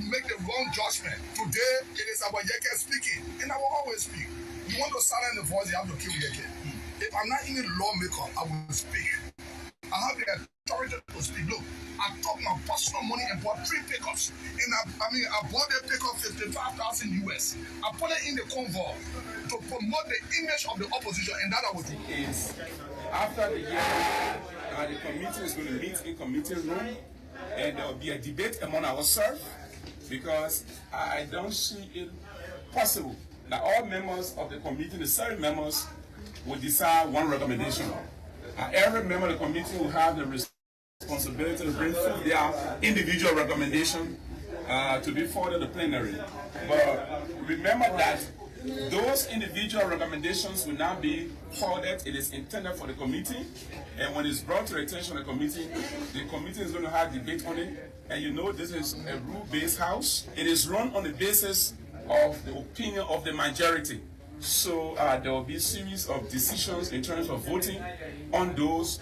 make the wrong judgment. Today, it is about Yeke speaking, and I will always speak. You want to silence the voice, you have to kill Yeke. If I'm not even a lawmaker, I will speak. I have the authority to speak. Look, I took my personal money and bought 3 pickups. And I bought the pickup 55,000 US. I put it in the convoy to promote the image of the opposition, and that I will do. Is after the year, the committee is going to meet in committee room, and there will be a debate among ourselves, because I don't see it possible that all members of the committee, the 7 members, will decide one recommendation. Every member of the committee will have the responsibility to bring forth their individual recommendation to be forwarded to plenary. But remember that those individual recommendations will not be forwarded. It is intended for the committee, and when it's brought to the attention of the committee is going to have debate on it. And you know, this is a rule-based house. It is run on the basis of the opinion of the majority. So there will be a series of decisions in terms of voting on those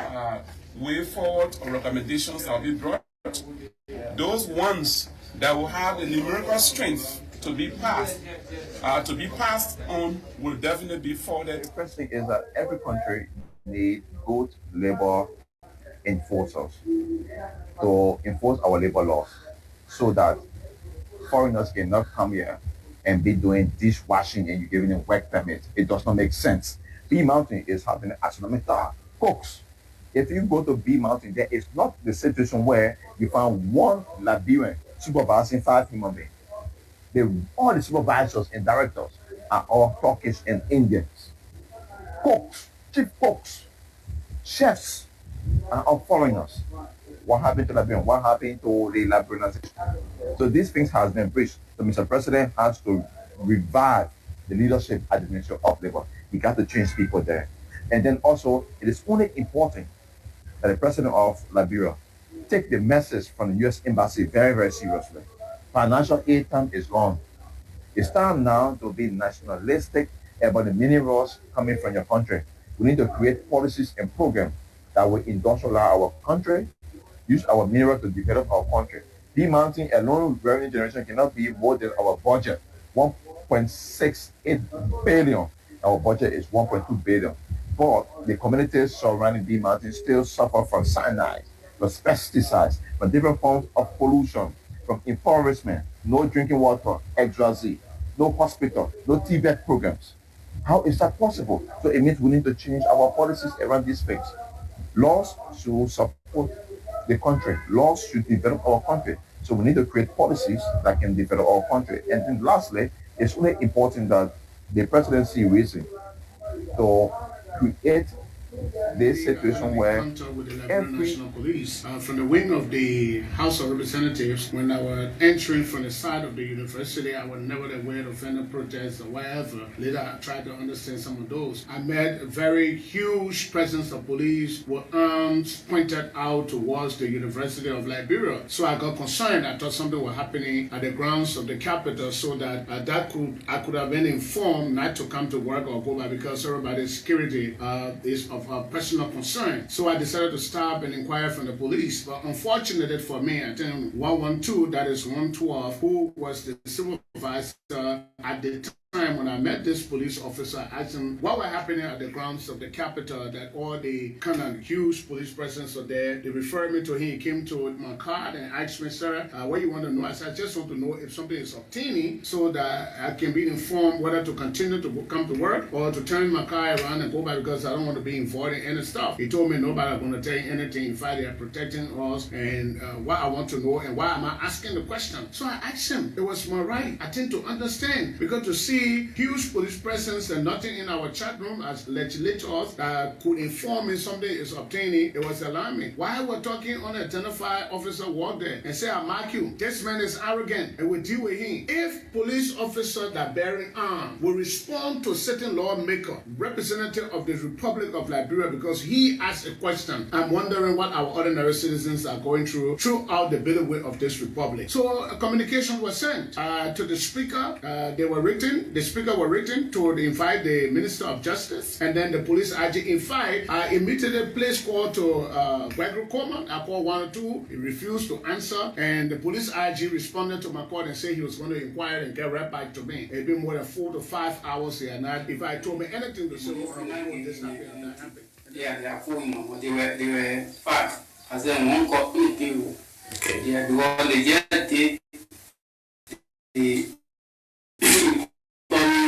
way forward or recommendations that will be brought. Those ones that will have the numerical strength to be passed on will definitely be forwarded. The first thing is that every country needs good labor enforcers to enforce our labor laws, so that foreigners cannot come here and be doing dishwashing and you're giving them work permits. It does not make sense. B Mountain is having astronomical cooks. If you go to B Mountain, there is not the situation where you find one Liberian supervising 5 human beings. All the supervisors and directors are all Turkish and Indians. Cooks, chief cooks, chefs are all foreigners. What happened to Liberian? What happened to the liberalization? So these things has been breached. So Mr. President has to revive the leadership at the Ministry of Labor. He got to change people there. And then also, it is only important that the President of Liberia take the message from the U.S. Embassy very, very seriously. Financial aid time is gone. It's time now to be nationalistic about the minerals coming from your country. We need to create policies and programs that will industrialize our country, use our minerals to develop our country. B Mountain alone revenue generation cannot be more than our budget, 1.68 billion. Our budget is 1.2 billion. But the communities surrounding B Mountain still suffer from cyanide, from pesticides, from different forms of pollution, from impoverishment, no drinking water, XYZ, no hospital, no TB programs. How is that possible? So it means we need to change our policies around these things. Laws should support the country. Laws should develop our country. So we need to create policies that can develop our country. And then lastly, it's really important that the presidency reason to create this situation where with the National Police from the wing of the House of Representatives, when I was entering from the side of the university, I was never aware of any protests or whatever. Later, I tried to understand some of those. I met a very huge presence of police with arms pointed out towards the University of Liberia. So I got concerned. I thought something was happening at the grounds of the Capitol, so that I could have been informed not to come to work or go back, because everybody's security is of personal concern. So I decided to stop and inquire from the police. But unfortunately for me, I think 112, that is 112, who was the supervisor at the time when I met this police officer, I asked him what was happening at the grounds of the Capitol, that all the kind of huge police presence are there. They referred me to him. He came to my card and asked me, sir, what you want to know? I said, I just want to know if something is obtaining so that I can be informed whether to continue to come to work or to turn my car around and go back, because I don't want to be involved in any stuff. He told me nobody's going to tell you anything. In fact, they are protecting us, and what I want to know and why am I asking the question. So I asked him. It was my right, I think, to understand, because to see huge police presence and nothing in our chat room as legislators that could inform me something is obtaining, it was alarming. Why we're talking unidentified officer walk there and say, I mark you, this man is arrogant, and we deal with him. If police officer that bearing arms will respond to certain lawmaker, representative of the Republic of Liberia, because he asked a question, I'm wondering what our ordinary citizens are going through throughout the bailiwick of this republic. So a communication was sent to the speaker. They were written. the speaker was written to invite the Minister of Justice, and then the police IG. In fact, I immediately placed call to Gregory Coleman. I called 102. He refused to answer, and the police IG responded to my call and said he was going to inquire and get right back to me. It's been more than 4 to 5 hours here, and if I told me anything to say, this happened and that happened. Yeah, they are phone number. They were fast. I said one call people. Okay. Yeah, because they just they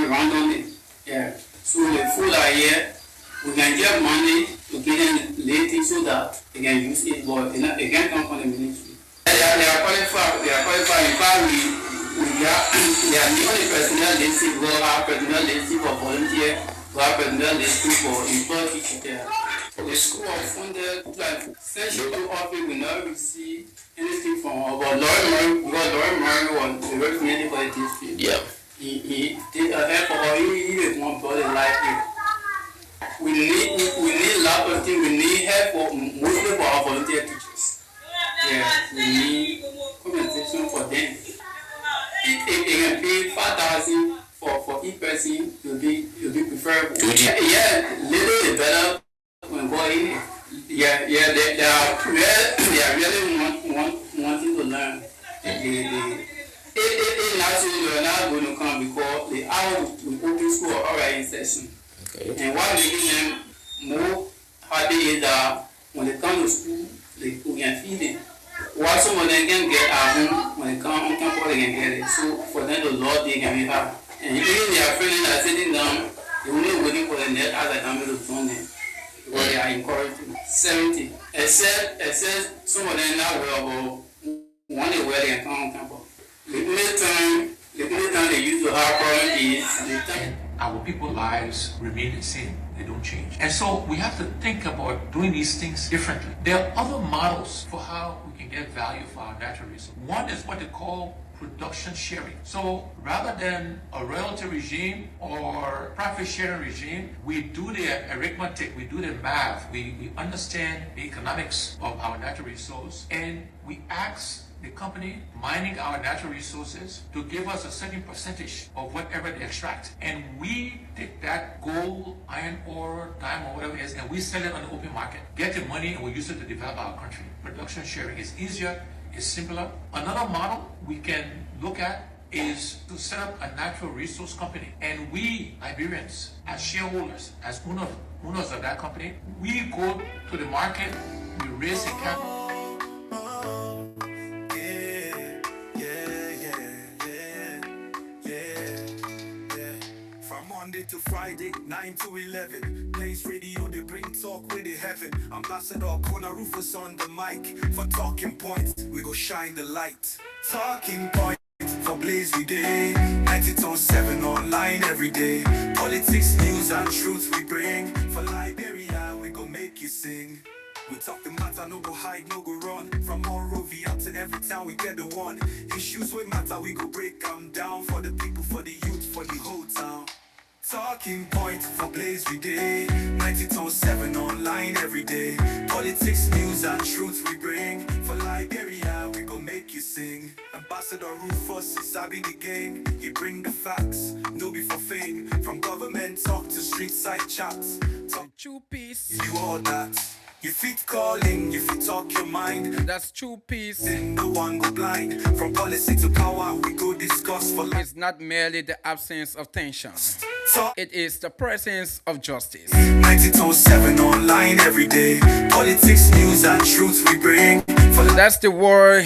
randomly. Yeah. So the full here, we can get money to get them later so that they can use it, but they can't come from the ministry. They are qualified. They are qualified. In fact, they are the only personnel listed. We have personnel listed for volunteer. We have personnel listed for employee teacher. The school of funded, like, since you do office, we never receive anything from our Lauren Murray was the representative for the district. Yeah. He did a help for he is one body like it. We need a lot of things. We need help for mostly for our volunteer teachers. Yeah, we need compensation for them. It can pay 5,000 for each person. Will be preferable. Yeah, little is better. When boy, yeah, they are really wanting to learn. It's naturally they are not going to come because they are with open school already in session. Okay. And what making them more happy is that when they come to school, we can feed them. What some of them can get at home, when they come on campus, they can get it. So for them to Lord, they can be happy. And even they are feeling that sitting down, they only waiting for the net as I come to join them. Because they are encouraging 70. Except some of them now will one day where they can come on campus. The only time they used to have problem is the time. Our people's lives remain the same. They don't change. And so we have to think about doing these things differently. There are other models for how we can get value for our natural resources. One is what they call production sharing. So rather than a royalty regime or profit sharing regime, we do the arithmetic, we do the math, we understand the economics of our natural resource, and we ask the company mining our natural resources to give us a certain percentage of whatever they extract. And we take that gold, iron ore, diamond, whatever it is, and we sell it on the open market. Get the money and we use it to develop our country. Production sharing is easier, is simpler. Another model we can look at is to set up a natural resource company. And we, Liberians, as shareholders, as owners of that company, we go to the market, we raise a capital. Monday to Friday, 9 to 11. Place radio, they bring talk with the heaven. Ambassador KONAH RUFUS on the mic. For talking points, we go shine the light. Talking points for Blaze we day. 90.7 online every day. Politics, news and truth we bring. For Liberia, we go make you sing. We talk the matter, no go hide, no go run. From Monrovia to every town we get the one. Issues with matter, we go break them down. For the people, for the youth, for the whole town. Talking point for Blaze we day. 90.7 online every day. Politics, news and truth we bring. For Liberia, we go make you sing. Ambassador RUFUS is sabi the game. He bring the facts, no be for fame. From government talk to street side chats. Talk true peace. You do all that. You fit calling, you fit talk your mind. That's true peace. Then no one go blind. From policy to power, we go discuss for life. It's not merely the absence of tension. It is the presence of justice. 90.7 online every day. Politics, news and truth we bring. That's the word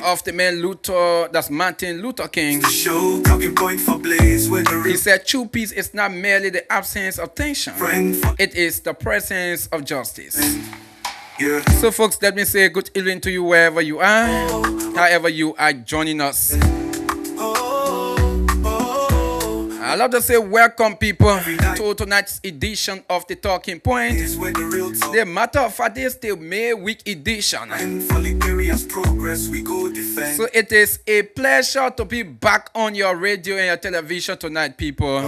of the man Luther, that's Martin Luther King. The show, talking point for Blaze with the he said true peace is not merely the absence of tension. It is the presence of justice. Yeah. So folks, let me say good evening to you wherever you are, however you are joining us. I love to say welcome people to tonight's edition of the Talking Point. The matter of fact is the May week edition. So it is a pleasure to be back on your radio and your television tonight, people.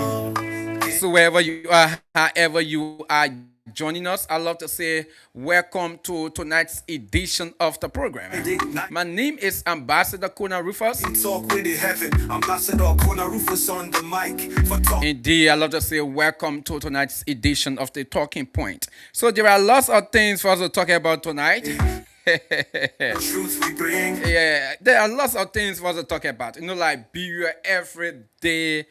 So wherever you are, however you are joining us, I'd love to say welcome to tonight's edition of the program. My name is Ambassador KONAH Rufus. Talk with the heaven. Ambassador KONAH Rufus on the mic for talk. Indeed, I'd love to say welcome to tonight's edition of the Talking Point. So there are lots of things for us to talk about tonight. Truth we bring. Yeah, there are lots of things for us to talk about. Like be here every day.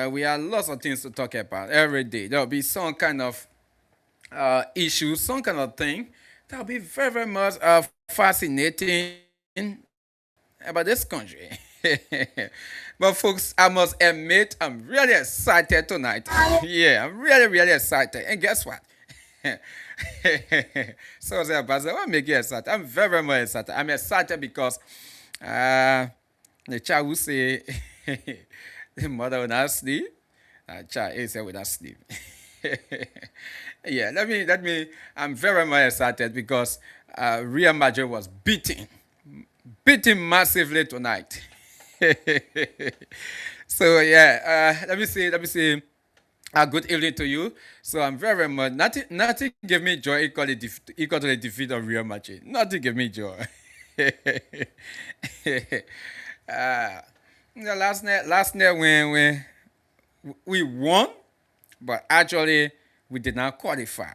We have lots of things to talk about every day. There'll be some kind of issue, some kind of thing that'll be very, very much fascinating about this country. But folks, I must admit, I'm really excited tonight. Yeah, I'm really, really excited. And guess what? So I said, Pastor, what make you excited? I'm very, very much excited. I'm excited because the child will say the mother will not sleep. Child is will not sleep. Yeah, let me. I'm very much excited because Real Madrid was beaten massively tonight. So yeah, let me say a good evening to you. So I'm very, very much nothing give me joy equal to the defeat of Real Madrid. Nothing give me joy. Last night when we won, but actually we did not qualify.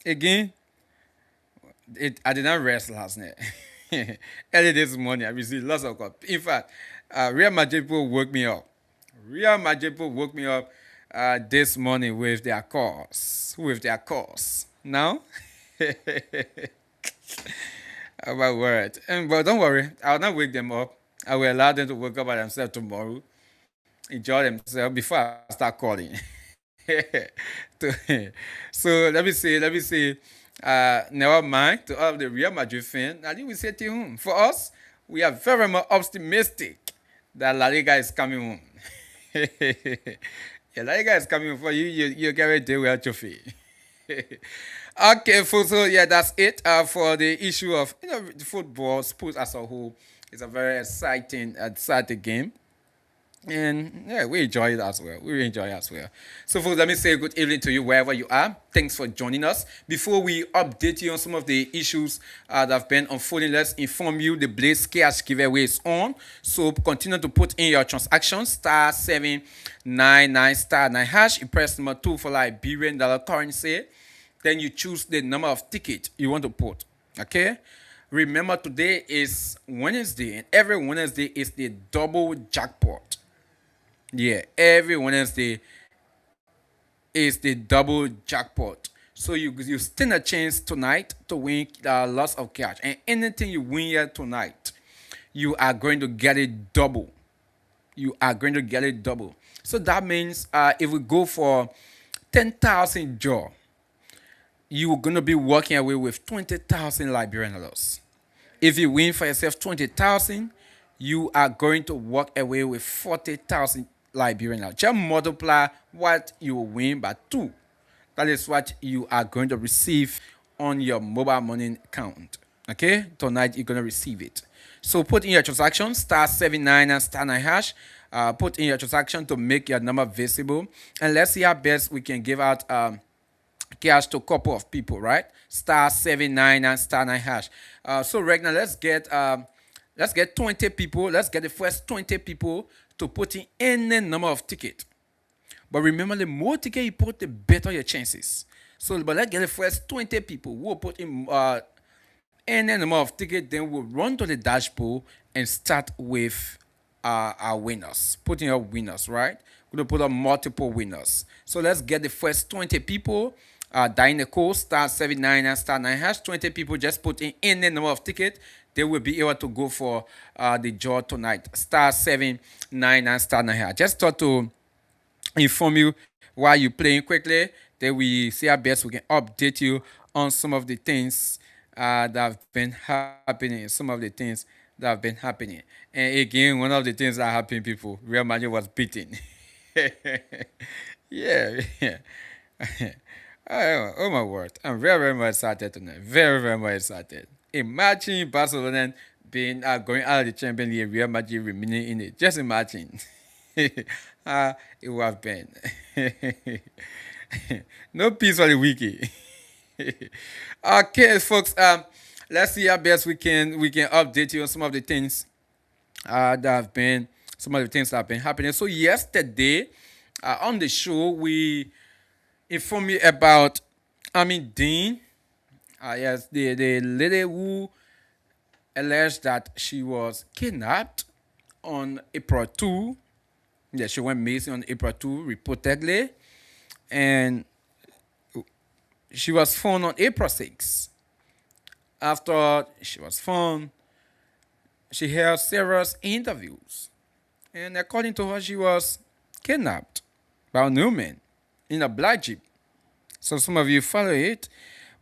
Again, I did not rest last night. Early this morning, I received lots of calls. In fact, Real Madrid people woke me up. Real Madrid people woke me up this morning with their calls. Now, oh my word. But don't worry, I will not wake them up. I will allow them to wake up by themselves tomorrow. Enjoy themselves before I start calling. So let me say, never mind to all the Real Madrid fans. I think we say to home. For us, we are very much optimistic that La Liga is coming home. Yeah, La Liga is coming home for you. You get ready to wear trophy. Okay, so yeah, that's it for the issue of the football, sports as a whole. It's a very exciting game. And yeah, we enjoy it as well. So folks, let me say good evening to you wherever you are. Thanks for joining us. Before we update you on some of the issues that have been unfolding, let's inform you the Blaze Cash giveaway is on. So continue to put in your transactions, *799*9#. You press number 2 for Liberian dollar currency. Then you choose the number of ticket you want to put. Okay? Remember, today is Wednesday, and every Wednesday is the double jackpot. Yeah, every Wednesday is the double jackpot. So you stand a chance tonight to win lots of cash. And anything you win here tonight, you are going to get it double. So that means if we go for 10,000 jaw, you're going to be walking away with 20,000 Liberian dollars. If you win for yourself 20,000, you are going to walk away with 40,000 Liberian dollars. Just multiply what you win by 2. That is what you are going to receive on your mobile money account. Okay? Tonight you're going to receive it. So put in your transaction, *79 and *9#. Put in your transaction to make your number visible. And let's see how best we can give out cash to a couple of people, right? *79 and *9#. So right now, let's get 20 people. Let's get the first 20 people to put in any number of ticket. But remember, the more ticket you put, the better your chances. So, but let's get the first 20 people. We'll put in any number of ticket. Then we'll run to the dashboard and start with our winners. Put in your winners, right? We're gonna put up multiple winners. So let's get the first 20 people. Dial the code *79 and *9#. 20 people just put in any number of ticket. They will be able to go for the draw tonight. *79 and *9#. Just thought to inform you while you're playing quickly. Then we see how best we can update you on some of the things that have been happening. And again, one of the things that happened, people, Real Madrid was beaten. Yeah. Oh my word. I'm very, very much excited tonight. Very, very much excited. Imagine Barcelona being going out of the Champions League, Real Madrid remaining in it. Just imagine. It would have been. No peace for the wicked. Okay, folks. Let's see how best we can update you on some of the things that have been some of the things that have been happening. So yesterday, on the show, we informed you about Dean. Yes, the lady who alleged that she was kidnapped on April 2. Yeah, she went missing on April 2, reportedly. And she was found on April 6. After she was found, she held several interviews. And according to her, she was kidnapped by a new man in a black jeep. So some of you follow it.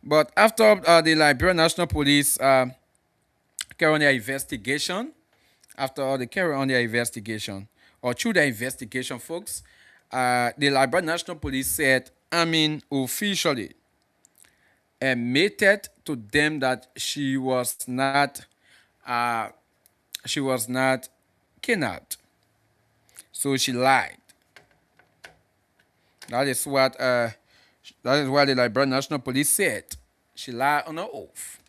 But after the Liberian National Police carry on their investigation, after they carry on their investigation, or through their investigation, folks, the Liberian National Police said, officially admitted to them that she was not kidnapped. So she lied. That is what the Liberian National Police said. She lied on her oath.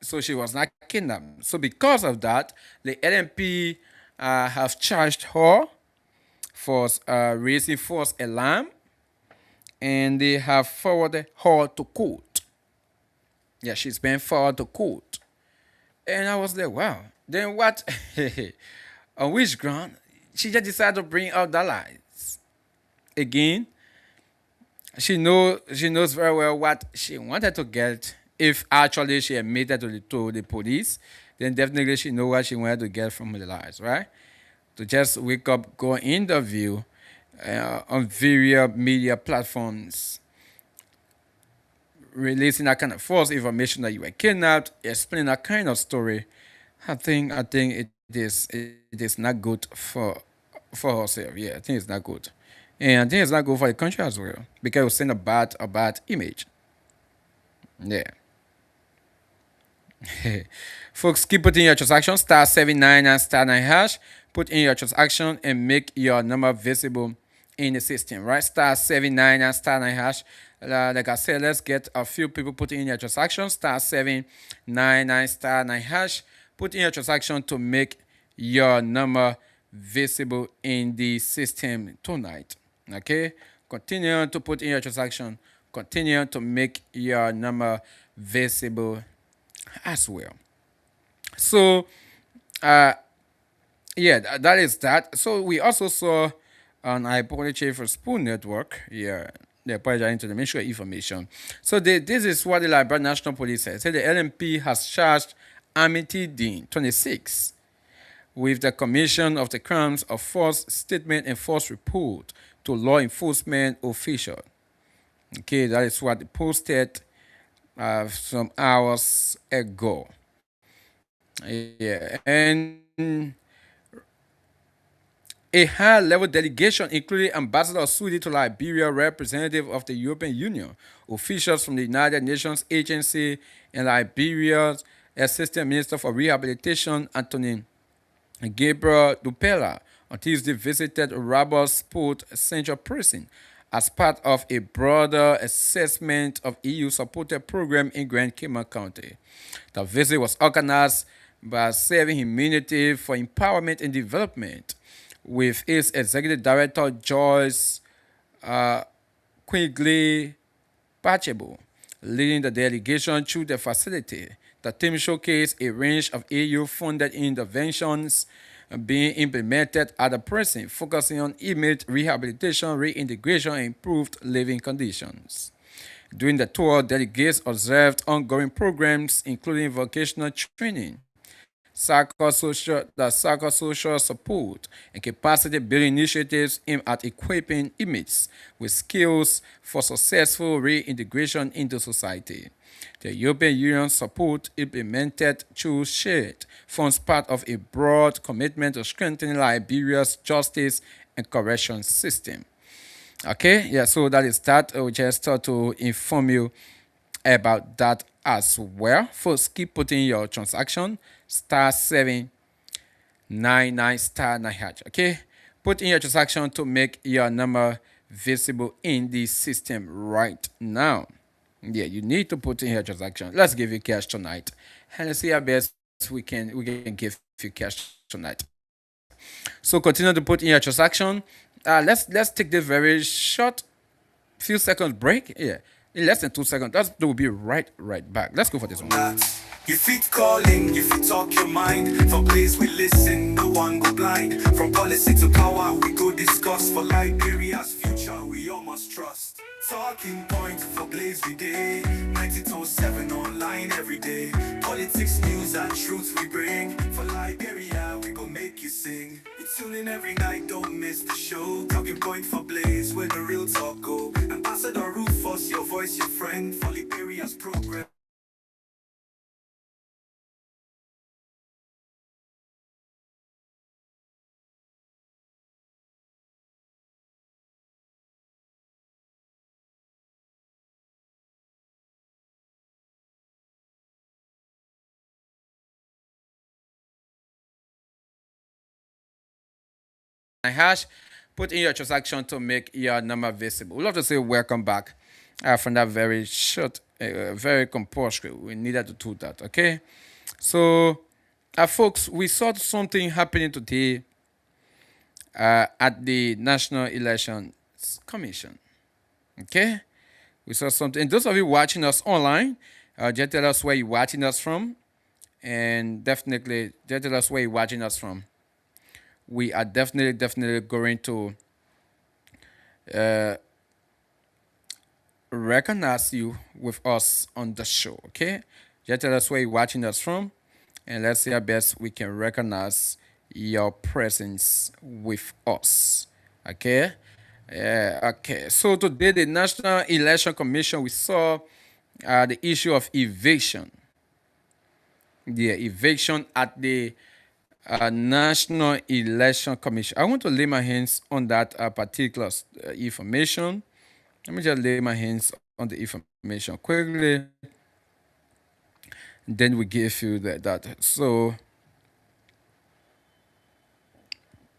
So she was not kidnapped. So because of that, the LMP have charged her for raising false alarm, and they have forwarded her to court. Yeah, she's been forwarded to court. And I was like, wow. Then what? On which ground? She just decided to bring out the lies. Again, she knows very well what she wanted to get. If actually she admitted to the police, then definitely she knows what she wanted to get from the lies, right? To just wake up, go interview on various media platforms, releasing that kind of false information that you were kidnapped, explaining that kind of story. I think it is not good for herself. Yeah, I think it's not good, and I think it's not good for the country as well, because it will send a bad image. Yeah. Folks, keep putting your transaction *79 and *9#. Put in your transaction and make your number visible in the system, right? *79 and *9#. Like I said, let's get a few people putting in your transaction *799 *9#. Put in your transaction to make your number visible in the system tonight. Okay? Continue to put in your transaction. Continue to make your number visible as well. So, yeah, that is that. So we also saw on Hypothetical for Spoon Network. Yeah, they apologize to the Ministry of Information. So this is what the Liberian National Police said. The LMP has charged Amity Dean, 26, with the commission of the crimes of false statement and false report to law enforcement official. Okay, that is what they posted some hours ago. Yeah, and a high-level delegation, including Ambassador Sudi to Liberia, representative of the European Union, officials from the United Nations Agency, and Liberia's Assistant Minister for Rehabilitation, Anthony Gabriel Dupela, on Tuesday visited Rabas Sport Central Prison as part of a broader assessment of EU-supported program in Grand Cayman County. The visit was organized by Saving Humanity for Empowerment and Development, with its executive director Joyce Quigley Pachebo leading the delegation through the facility. The team showcased a range of EU-funded interventions being implemented at the prison, focusing on inmate rehabilitation, reintegration, and improved living conditions. During the tour, delegates observed ongoing programs, including vocational training, psychosocial support, and capacity building initiatives aimed at equipping inmates with skills for successful reintegration into society. The European Union support implemented through shared forms part of a broad commitment to strengthening Liberia's justice and correction system. Okay, yeah, so that is that. We just thought to inform you about that as well. First, keep putting your transaction *799 *9#. Okay, put in your transaction to make your number visible in the system right now. Yeah, you need to put in your transaction. Let's give you cash tonight, and let's see how best we can give you cash tonight. So continue to put in your transaction. Let's take this very short few seconds break. Yeah, in less than 2 seconds. We'll be right back. Let's go for this one. You fit calling, you fit talk your mind. For place we listen, no one go blind. From policy to power, we go discuss. For Liberia's future, we all must trust. Talking point for Blaze we day 92.7 online every day. Politics, news and truth we bring. For Liberia, we gon' make you sing. You tune in every night, don't miss the show. Talking point for Blaze, where the real talk go. Ambassador Rufus, your voice, your friend. For Liberia's progress. Hash, put in your transaction to make your number visible. We'd love to say welcome back from that very short, very compulsory. We needed to do that, okay? So, folks, we saw something happening today at the National Elections Commission, okay? We saw something. And those of you watching us online, just tell us where you're watching us from, and definitely just tell us where you're watching us from. We are definitely going to recognize you with us on the show, okay? Just tell us where you're watching us from, and let's see how best we can recognize your presence with us, okay? Okay, so today the National Election Commission, we saw the issue of eviction. The eviction at the National Election Commission. I want to lay my hands on that particular information. Let me just lay my hands on the information quickly. Then we give you that. So,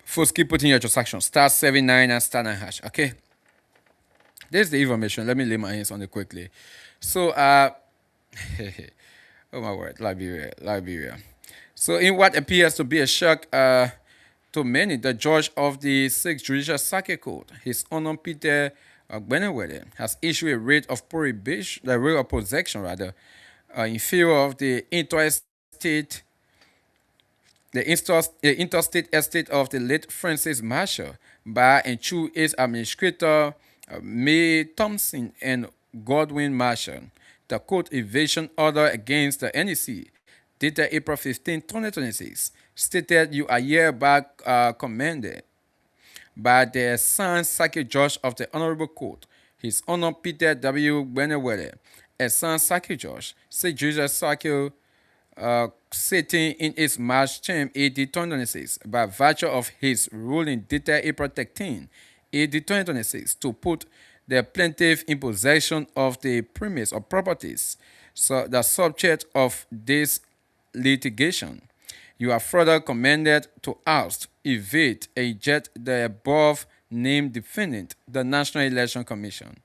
first keep putting your transaction. *79 and *9#. Okay. There's the information. Let me lay my hands on it quickly. So, oh my word, Liberia. So, in what appears to be a shock to many, the judge of the 6th Judicial Circuit Court, His Honor Peter Gbenewede, has issued a writ of prohibition, the writ of protection rather, in favor of the interstate estate of the late Francis Marshall by and through its administrator May Thompson and Godwin Marshall. The court eviction order against the NEC dated April 15, 2026, stated you are hereby commanded by the assigned circuit judge of the Honorable Court, His Honor Peter W. Gbenewede, assigned circuit judge, 6th Judicial Circuit, sitting in its March 10, AD 2026, by virtue of his ruling dated April 13, AD 2026, to put the plaintiff in possession of the premise or properties, so the subject of this litigation. You are further commanded to oust, evade, eject the above named defendant, the National Election Commission.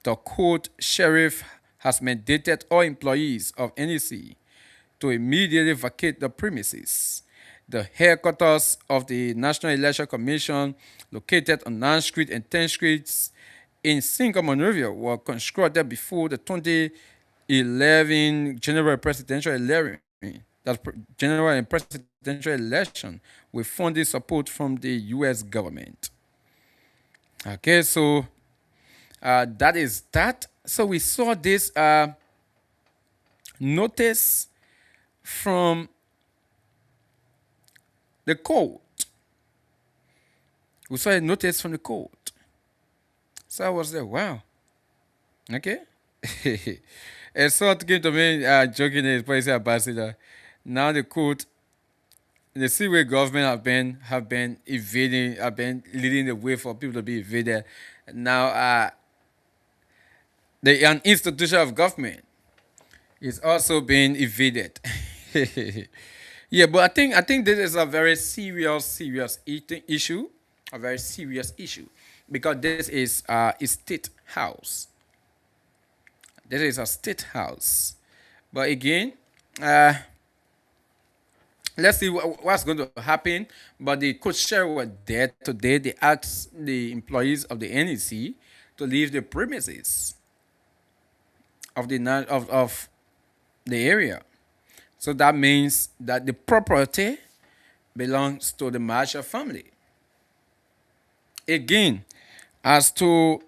The court sheriff has mandated all employees of NEC to immediately vacate the premises. The headquarters of the National Election Commission, located on 9th Street and 10th Streets in Single Monrovia, were constructed before the 2011 general presidential election. That's general and presidential election with funding support from the U.S. government. Okay, so that is that. So we saw this notice from the court. We saw a notice from the court. So I was like, wow. Okay. And so it came to me joking as policy ambassador. Now the court, the civil government have been evading, have been leading the way for people to be evaded. Now an institution of government is also being evaded. Yeah, but I think this is a very serious issue, a very serious issue. because this is a state house. This is a state house. But again, let's see what's going to happen. But the co-chair were there today. They asked the employees of the NEC to leave the premises of the area. So that means that the property belongs to the Marshall family. Again, as to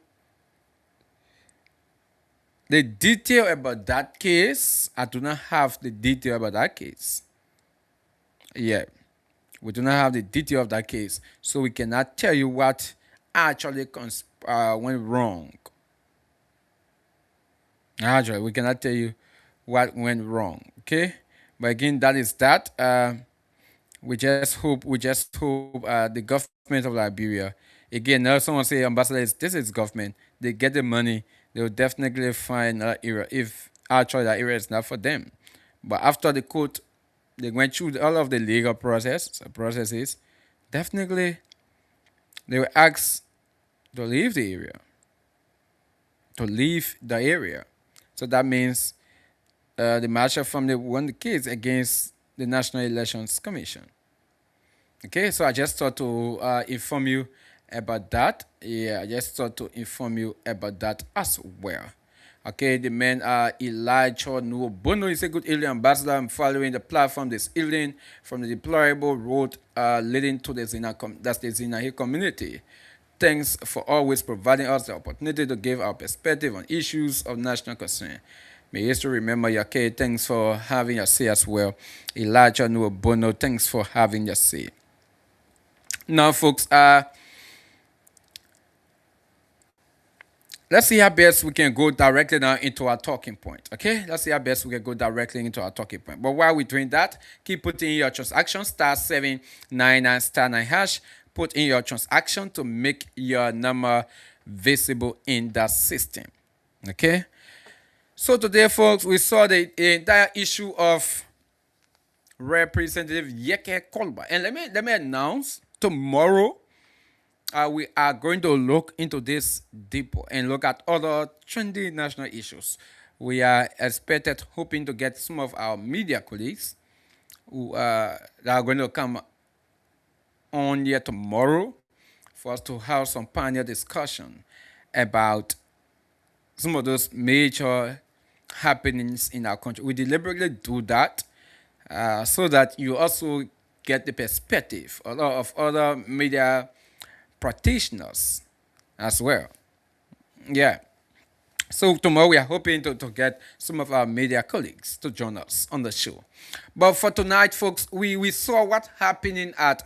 the detail about that case, I do not have the detail about that case. Yeah, we do not have the detail of that case, so we cannot tell you what actually went wrong. Actually, we cannot tell you what went wrong. Okay, but again, that is that. We just hope the government of Liberia. Again, now someone say, ambassador, this is government. They get the money. They will definitely find another area if actually that area is not for them. But after the court, they went through all of the legal processes. Definitely, they were asked to leave the area. To leave the area. So that means the Marshall family won the case against the National Elections Commission. Okay, so I just thought to inform you about that. Yeah, I just thought to inform you about that as well. Okay, the man Elijah Nuobono is a good evening, ambassador. I'm following the platform this evening from the deplorable road leading to the Zinahi community. Thanks for always providing us the opportunity to give our perspective on issues of national concern. May history remember you. Okay, thanks for having your say as well. Elijah Nuobono, thanks for having your say. Now, folks, let's see how best we can go directly now into our talking point. Okay, let's see how best we can go directly into our talking point. But while we're doing that, keep putting in your transaction *799 *9#. Put in your transaction to make your number visible in the system. Okay. So today, folks, we saw the entire issue of Representative Yeke Kolba, and let me announce tomorrow. We are going to look into this deeper and look at other trendy national issues. We are hoping to get some of our media colleagues who that are going to come on here tomorrow for us to have some panel discussion about some of those major happenings in our country. We deliberately do that so that you also get the perspective of other media practitioners as well. Yeah. So tomorrow we are hoping to get some of our media colleagues to join us on the show. But for tonight, folks, we saw what happening at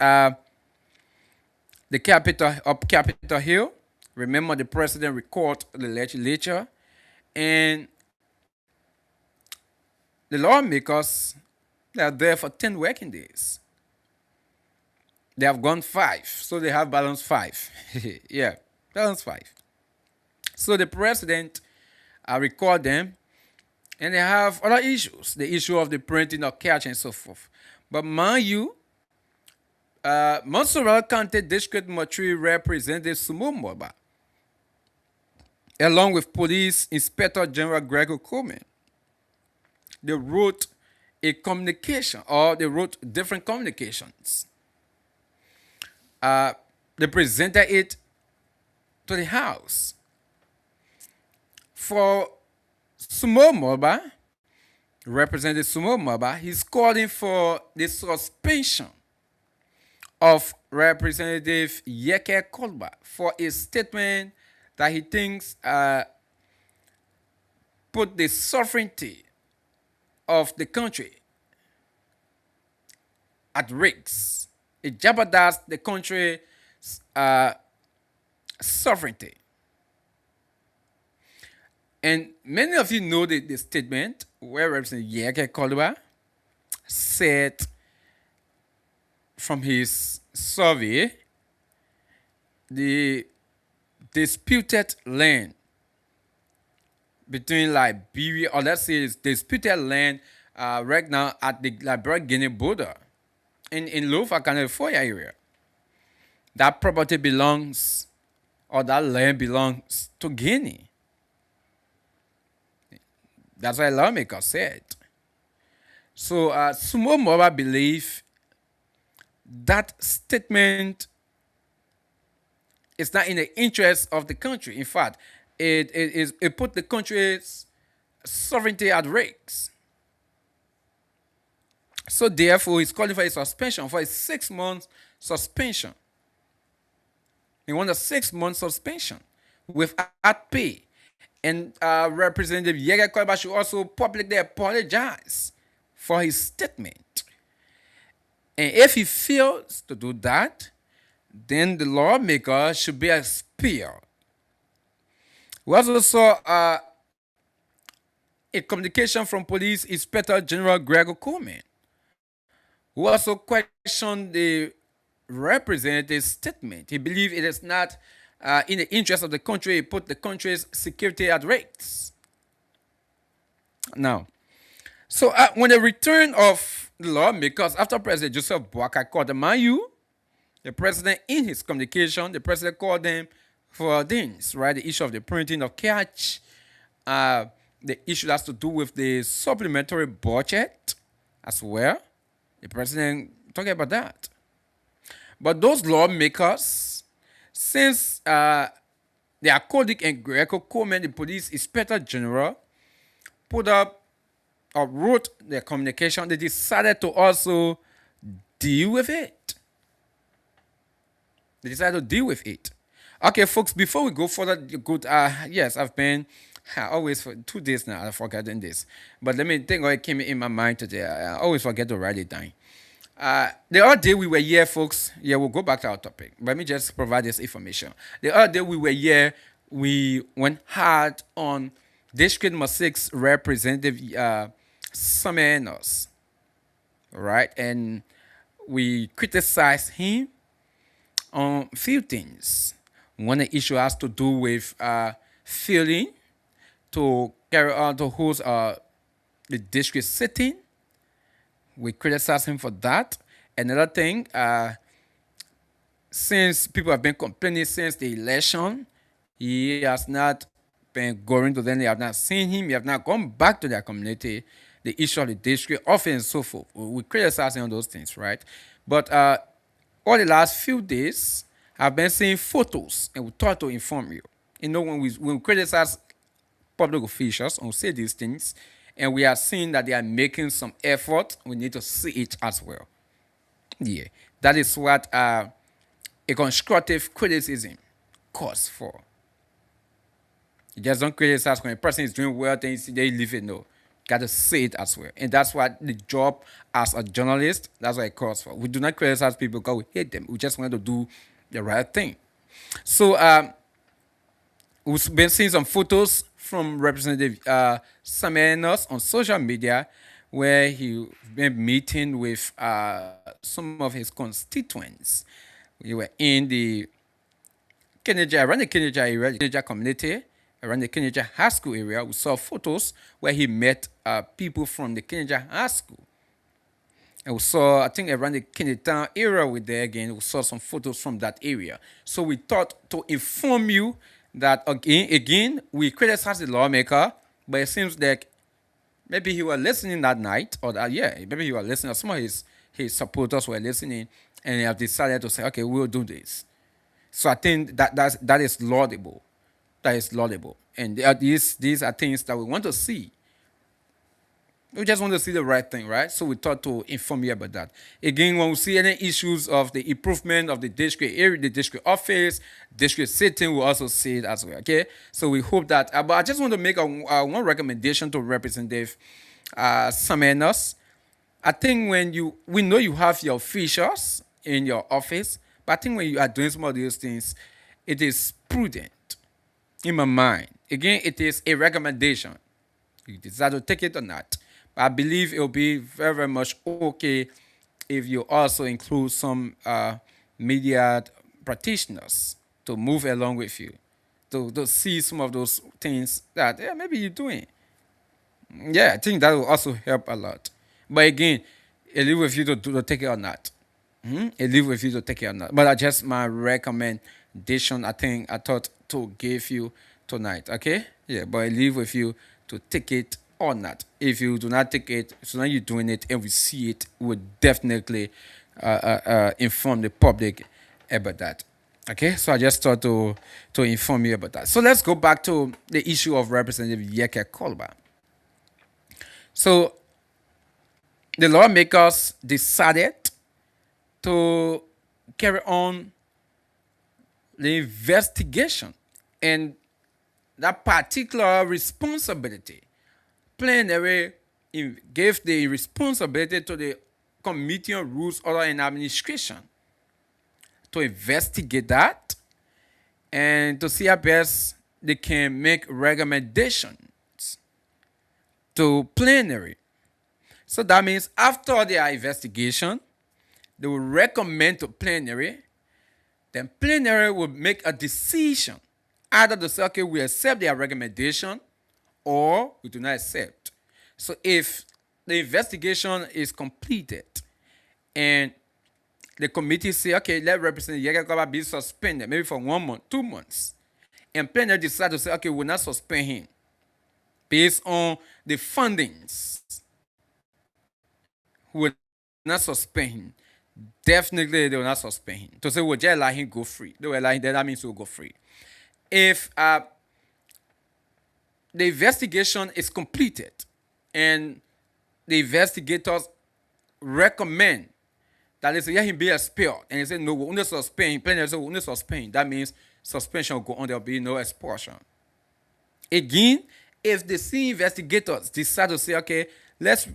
the Capitol Hill. Remember, the president recalled the legislature, and the lawmakers, they are there for 10 working days. They have gone 5, so they have balance 5. Yeah, balance 5. So the president recalled them, and they have other issues. The issue of the printing of cash and so forth. But mind you, Montserrat County District Mortuary Representative Sumo Moba, along with Police Inspector General Gregor Coleman, they wrote a communication, or they wrote different communications. They presented it to the House. For Sumo Moba, Representative Sumo Moba, he's calling for the suspension of Representative Yeke Kolba for a statement that he thinks put the sovereignty of the country at risk. It jeopardized the country's sovereignty. And many of you know the statement where Representative Yeke Kolba said from his survey, the disputed land between Liberia, or let's say it's disputed land right now at the Liberia-Guinea border in Lofa, California area. That property belongs or that land belongs to Guinea. That's what a lawmaker said. So Sumo Mobile believe that statement is not in the interest of the country. In fact, it put the country's sovereignty at risk. So therefore, he's calling for a suspension, for a 6-month suspension. He wants a 6-month suspension without pay. And Representative Yega Koiba should also publicly apologize for his statement. And if he fails to do that, then the lawmaker should be expelled. We also saw a communication from Police Inspector General Gregor Coleman, who also questioned the representative's statement. He believed it is not in the interest of the country, it put the country's security at risk. Now, so when the return of the lawmakers after President Joseph Boakai called them, the president in his communication, the president called them for things, right? The issue of the printing of cash, the issue that has to do with the supplementary budget as well. The president talking about that. But those lawmakers, since their colleague and Greco Coleman, the police inspector general, put up or wrote their communication, they decided to also deal with it. They decided to deal with it. Okay, folks, before we go further, good. Yes, I've been always for 2 days now. I've forgotten this, but let me think. What came in my mind today. I always forget to write it down. The other day we were here, folks. Yeah, we'll go back to our topic. Let me just provide this information. The other day we were here, we went hard on District Number 6 Representative Samenos, right? And we criticized him on a few things. One issue has to do with failing to carry on to host the district sitting. We criticize him for that. Another thing, since people have been complaining since the election, he has not been going to them. They have not seen him. He have not gone back to their community. The issue of the district office and so forth. We criticize him on those things, right? But all the last few days, I've been seeing photos, and we thought to inform you. You know, when we criticize public officials and we say these things, and we are seeing that they are making some effort, we need to see it as well. Yeah, that is what a constructive criticism calls for. You just don't criticize when a person is doing well, then they leave it. No, got to see it as well. And that's what the job as a journalist, that's what it calls for. We do not criticize people because we hate them. We just want to do the right thing. So we've been seeing some photos from Representative Samenos on social media where he been meeting with some of his constituents. We were in the Kenneja, around the Kenneja area, the Kenneja community, around the Kenneja High School area. We saw photos where he met people from the Kenneja High School. And we saw, I think around the Kennetown area we there again, we saw some photos from that area. So we thought to inform you that again, we criticize the lawmaker, but it seems like maybe he was listening that night, or that, yeah, maybe he was listening, or some of his supporters were listening, and they have decided to say, okay, we'll do this. So I think that is laudable. That is laudable. And these are things that we want to see. We just want to see the right thing, right? So we thought to inform you about that. Again, when we see any issues of the improvement of the district area, the district office, district sitting, we'll also see it as well, okay? So we hope that, but I just want to make one recommendation to Representative Samenos. I think we know you have your officials in your office, but I think when you are doing some of these things, it is prudent, in my mind. Again, it is a recommendation. You decide to take it or not. I believe it will be very, very much okay if you also include some media practitioners to move along with you, to see some of those things that maybe you're doing. Yeah, I think that will also help a lot. But again, it leave with you to take it or not. It leave with you to take it or not. But I just might recommend recommendation I thought to give you tonight. Okay? Yeah, but I leave with you to take it or not. If you do not take it, so now you're doing it and we see it, we will definitely inform the public about that. Okay, so I just thought to inform you about that. So let's go back to the issue of Representative Yeke Kolba. So the lawmakers decided to carry on the investigation, and that particular responsibility, plenary gave the responsibility to the Committee on Rules, Order, and Administration to investigate that and to see how best they can make recommendations to plenary. So that means after their investigation, they will recommend to plenary, then plenary will make a decision. Either the circuit will accept their recommendation or we do not accept. So if the investigation is completed and the committee say, okay, let Representative Yeke be suspended, maybe for 1 month, 2 months, and plenary decide to say, okay, we'll not suspend him based on the fundings, will not suspend him. Definitely, they will not suspend him. To say we'll just let him go free. They will allow him, that means he'll go free. If the investigation is completed and the investigators recommend that they say, yeah, he be expelled, and they say, no, we'll only suspend him, plenary say, we'll only suspend him. That means suspension will go on, there will be no expulsion. Again, if the same investigators decide to say, okay, let's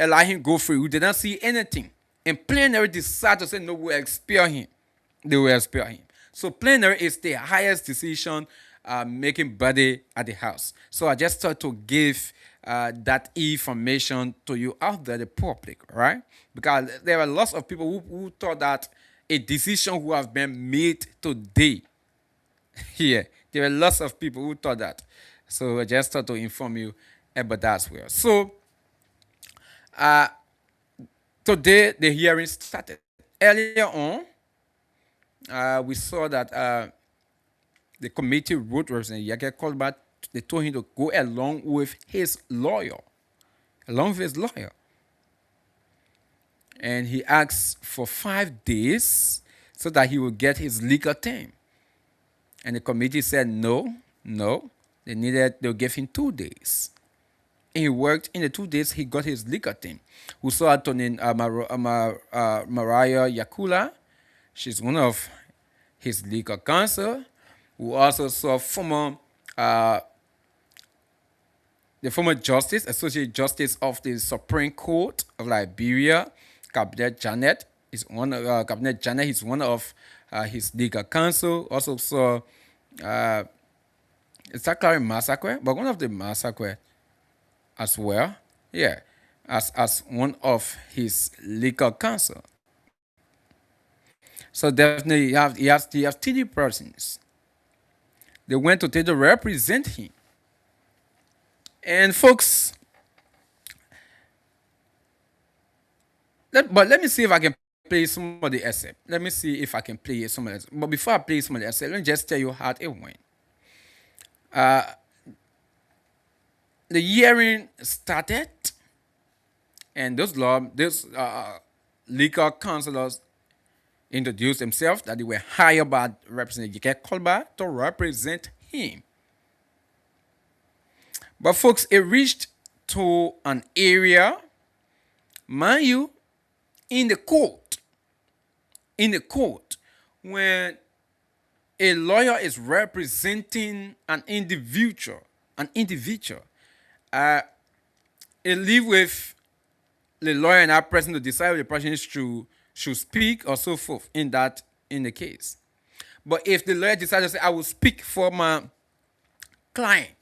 allow him go free, we did not see anything, and plenary decide to say, no, we'll expel him, they will expel him. So plenary is the highest decision making body at the house. So I just thought to give that information to you out there, the public, right? Because there are lots of people who thought that a decision would have been made today. Yeah, there are lots of people who thought that. So I just thought to inform you about that as well. So today the hearing started. Earlier on, we saw that the committee wrote Representative Yeke Kolba. They told him to go along with his lawyer. And he asked for 5 days so that he would get his legal team. And the committee said no. They'll give him 2 days. And he worked in the 2 days, he got his legal team. We saw Attorney Mariah Yakula. She's one of his legal counsel. We also saw the former justice, Associate Justice of the Supreme Court of Liberia, Cabinet Janet. Is one of Cabinet Janet. He's one of his legal counsel. Also saw it's actually Massacre, but one of the Massacre as well. Yeah, as one of his legal counsel. So definitely he has 3 persons. They went to take to represent him. And folks, let me see if I can play some of the excerpt. Let me see if I can play some of the excerpt. But before I play some of the excerpt, let me just tell you how it went. The hearing started, and those legal counselors introduced themselves that they were hired by Representative Yeke Kolba to represent him. But folks, it reached to an area, mind you, in the court, when a lawyer is representing an individual, it leaves with the lawyer and that person to decide if the person should speak or so forth in the case. But if the lawyer decides to say, I will speak for my client,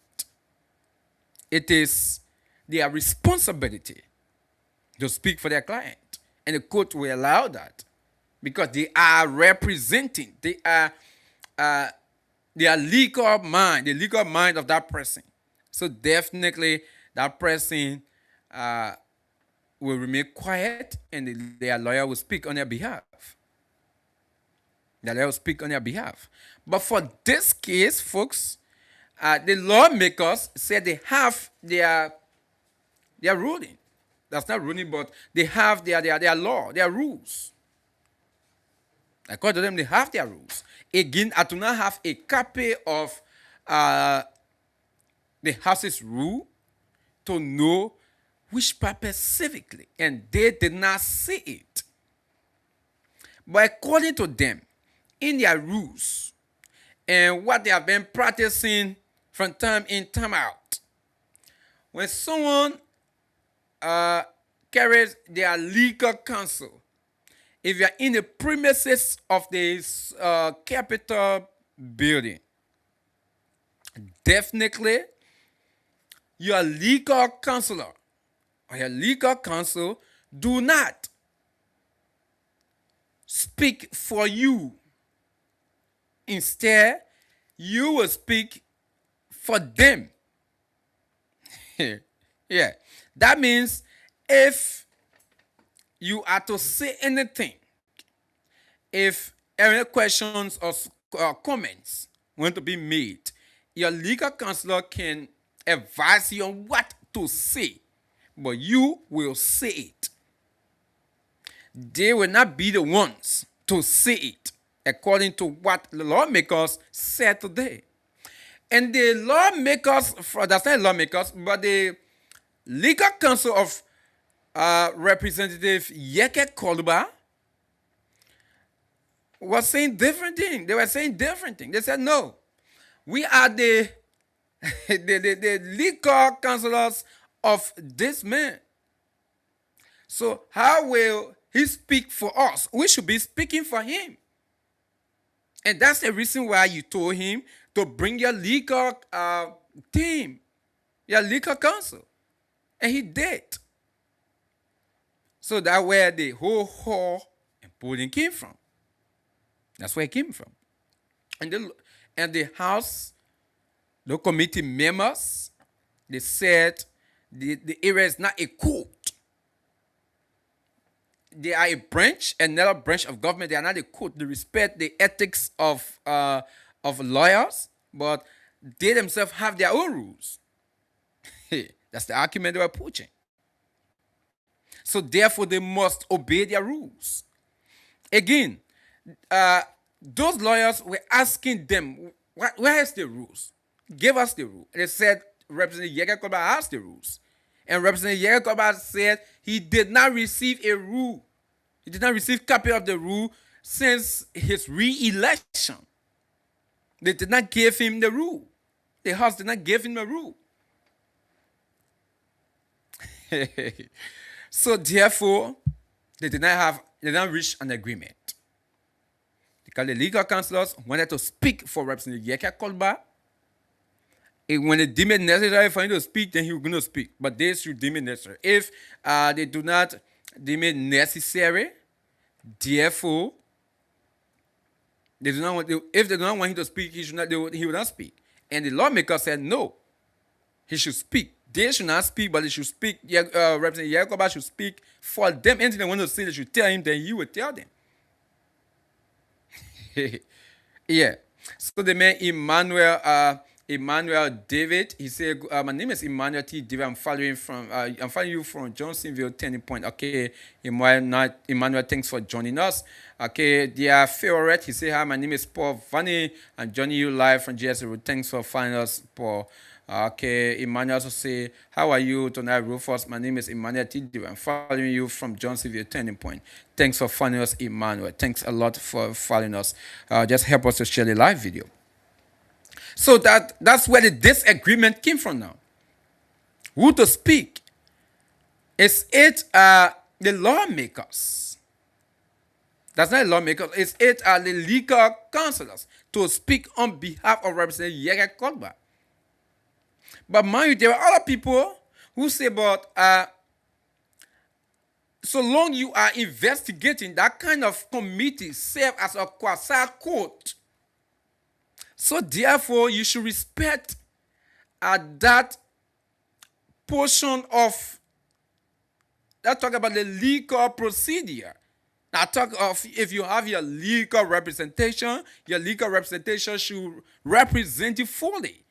it is their responsibility to speak for their client. And the court will allow that because they are representing, they are legal mind, the legal mind of that person. So definitely that person will remain quiet and their lawyer will speak on their behalf. that they will speak on their behalf. But for this case, folks, the lawmakers said they have their ruling. That's not ruling, but they have their law, their rules. According to them, they have their rules. Again, I do not have a copy of the House's rule to know which part specifically, and they did not see it. But according to them, in their rules and what they have been practicing from time in, time out, when someone carries their legal counsel, if you are in the premises of this Capitol building, definitely your legal counselor or your legal counsel do not speak for you. Instead, you will speak for them. Yeah. That means if you are to say anything, if any questions or comments want to be made, your legal counselor can advise you on what to say, but you will say it. They will not be the ones to say it according to what the lawmakers said today. And the lawmakers, that's not lawmakers, but the legal counsel of Representative Yeke Kolba was saying different things. They were saying different things. They said, no, we are the legal counselors of this man. So how will he speak for us? We should be speaking for him. And that's the reason why you told him to bring your legal team, your legal counsel. And he did. So that's where the whole hall and podium came from. That's where it came from. And the House, the committee members, they said the area is not a court. They are a branch, another branch of government. They are not a court. They respect the ethics of lawyers, but they themselves have their own rules. That's the argument they were pushing. So therefore, they must obey their rules. Again, those lawyers were asking them, where is the rules? Give us the rule. They said, Representative Yeke Kolba has the rules. And Representative Yeke Kolba said he did not receive a rule. He did not receive copy of the rule since his re-election. They did not give him the rule. The House did not give him the rule. So therefore, they did not reach an agreement. Because the legal counselors wanted to speak for Representative Yeke Kolba. And when they deem it necessary for him to speak, then he was going to speak. But they should deem it necessary. If they do not deem it necessary, therefore, if they do not want him to speak, he will not speak. And the lawmaker said no, he should speak. They should not speak, but they should speak. Representative Yeke Kolba should speak for them. Anything they want to say, they should tell him, then he will tell them. Yeah. So the man Emmanuel David, he said, my name is Emmanuel T. David. I'm following you from Johnsonville, Turning Point. Okay, Emmanuel, thanks for joining us. Okay, dear favorite, he said, hi, my name is Paul Vanny. I'm joining you live from GS Road. Thanks for finding us, Paul. Okay, Emmanuel also say, how are you tonight, Rufus? My name is Emmanuel T. David. I'm following you from Johnsonville, Turning Point. Thanks for finding us, Emmanuel. Thanks a lot for following us. Just help us to share the live video. So that's where the disagreement came from now. Who to speak? Is it the lawmakers? That's not the lawmakers. Is it the legal counselors to speak on behalf of Representative Yeke Kolba? But mind you, there are other people who say, but so long you are investigating, that kind of committee serve as a quasi-court. So therefore, you should respect that portion of that talk about the legal procedure. Now talk of if you have your legal representation should represent you fully.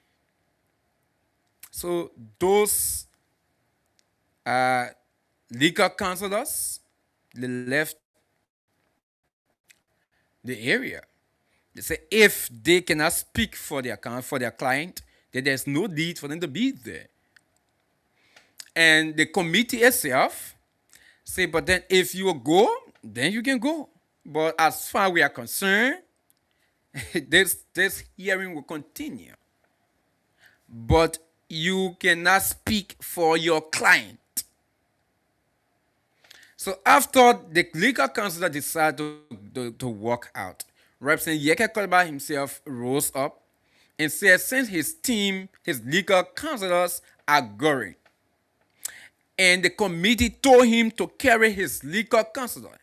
So those legal counselors, they left the area. They say if they cannot speak for their client, then there's no need for them to be there. And the committee itself say, but then if you go, then you can go. But as far as we are concerned, this hearing will continue. But you cannot speak for your client. So after the legal counselor decided to walk out, Representative Yeke Kolba himself rose up and said since his team, his legal counselors are going, and the committee told him to carry his legal counselor.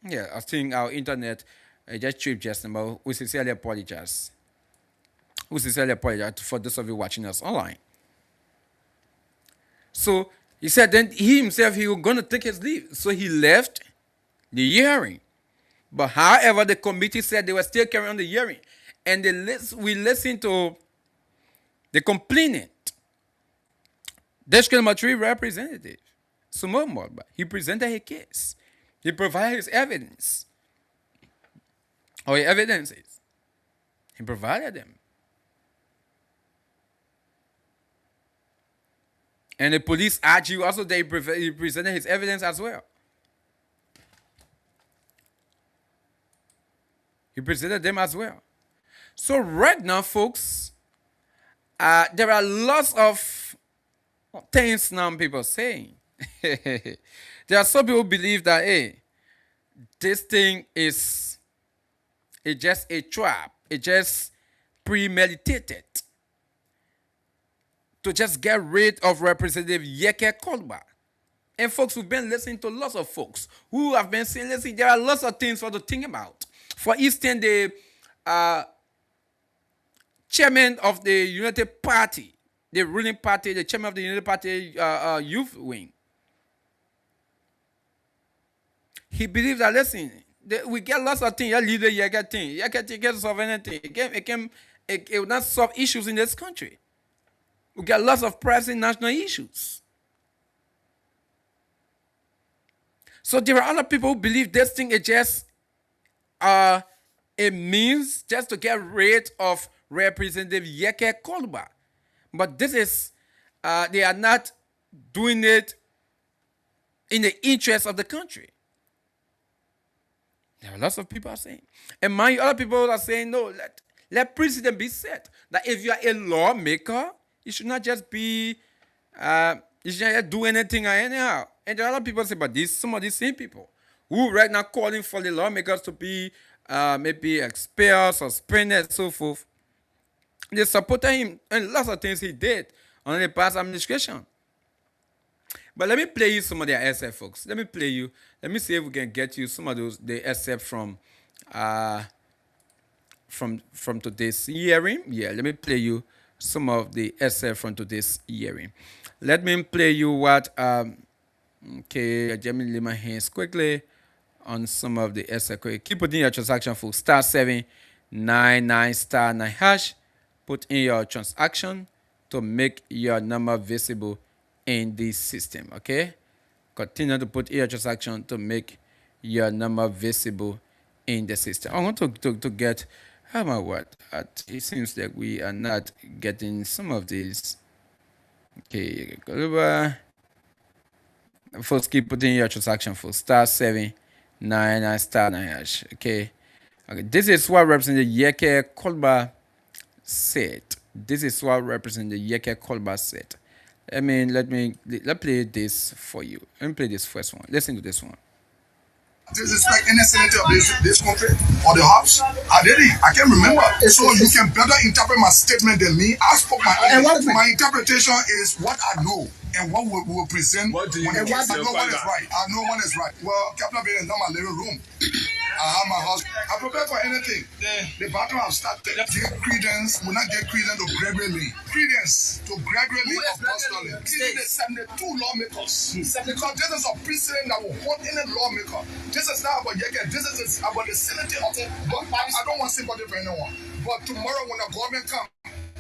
Yeah, I think our internet just tripped just now. We sincerely apologize. We sincerely apologize for those of you watching us online. So he said then he himself, he was going to take his leave. So he left the hearing. But however, the committee said they were still carrying on the hearing. And we listened to the complainant, discriminatory representative, Sumo Morba. He presented his case. He provided his evidence. Or his evidences. He provided them. And the police argue also that he presented his evidence as well. He presented them as well. So right now, folks, there are lots of things now people saying. There are some people who believe that, hey, this thing is just a trap. It's just premeditated to just get rid of Representative Yeke Kolba. And folks, we've been listening to lots of folks who have been saying, listen, there are lots of things for to think about. For instance, the chairman of the United Party, the ruling party, the chairman of the United Party youth wing, he believes that, listen, we get lots of things. Leave the Yeke thing. Yeke thing can't solve anything. It will not solve issues in this country. We got lots of pressing national issues. So there are other people who believe this thing is just a means just to get rid of Representative Yeke Kolba. But this is, they are not doing it in the interest of the country. There are lots of people are saying. And my other people are saying, no, let precedent be set. That if you are a lawmaker, you should not just be, you should not just do anything or anyhow. And there are other people say, but some of these same people who right now calling for the lawmakers to be maybe expelled, suspended, and so forth. They supported him and lots of things he did under the past administration. But let me play you some of their essay, folks. Let me see if we can get you some of those, the excerpt from today's hearing. Yeah, let me play you some of the essay from today's hearing. Let me play you what, okay, let me lay my hands quickly on some of the essay. Keep putting your transaction for *799 *9#. Put in your transaction to make your number visible in this system, okay? Continue to put in your transaction to make your number visible in the system. I want to get, how about what? It seems like we are not getting some of these. Okay, go over. First, keep putting your transaction for *799 *9#. Okay. This is what Representative Yeke Kolba said. This is what Representative Yeke Kolba said. Let's play this for you. Let me play this first one. Listen to this one. Disrespect any senator of this country or the house. I did it. I can't remember. So you can better interpret my statement than me. I spoke my interpretation is what I know and what we will present. What do you know? I know what is right. I know what is right. Well, Captain Bay is not my living room. I have my house. I prepare for anything. The battle have started. Get credence will not get credence to Gregory Lee. Credence to Gregory Lee of Boston. These are the 72 lawmakers. Because this is a precedent that will hold any lawmaker. This is not about Yeke. This is about the Senate of it. But I don't want sympathy for anyone. But tomorrow when the government comes,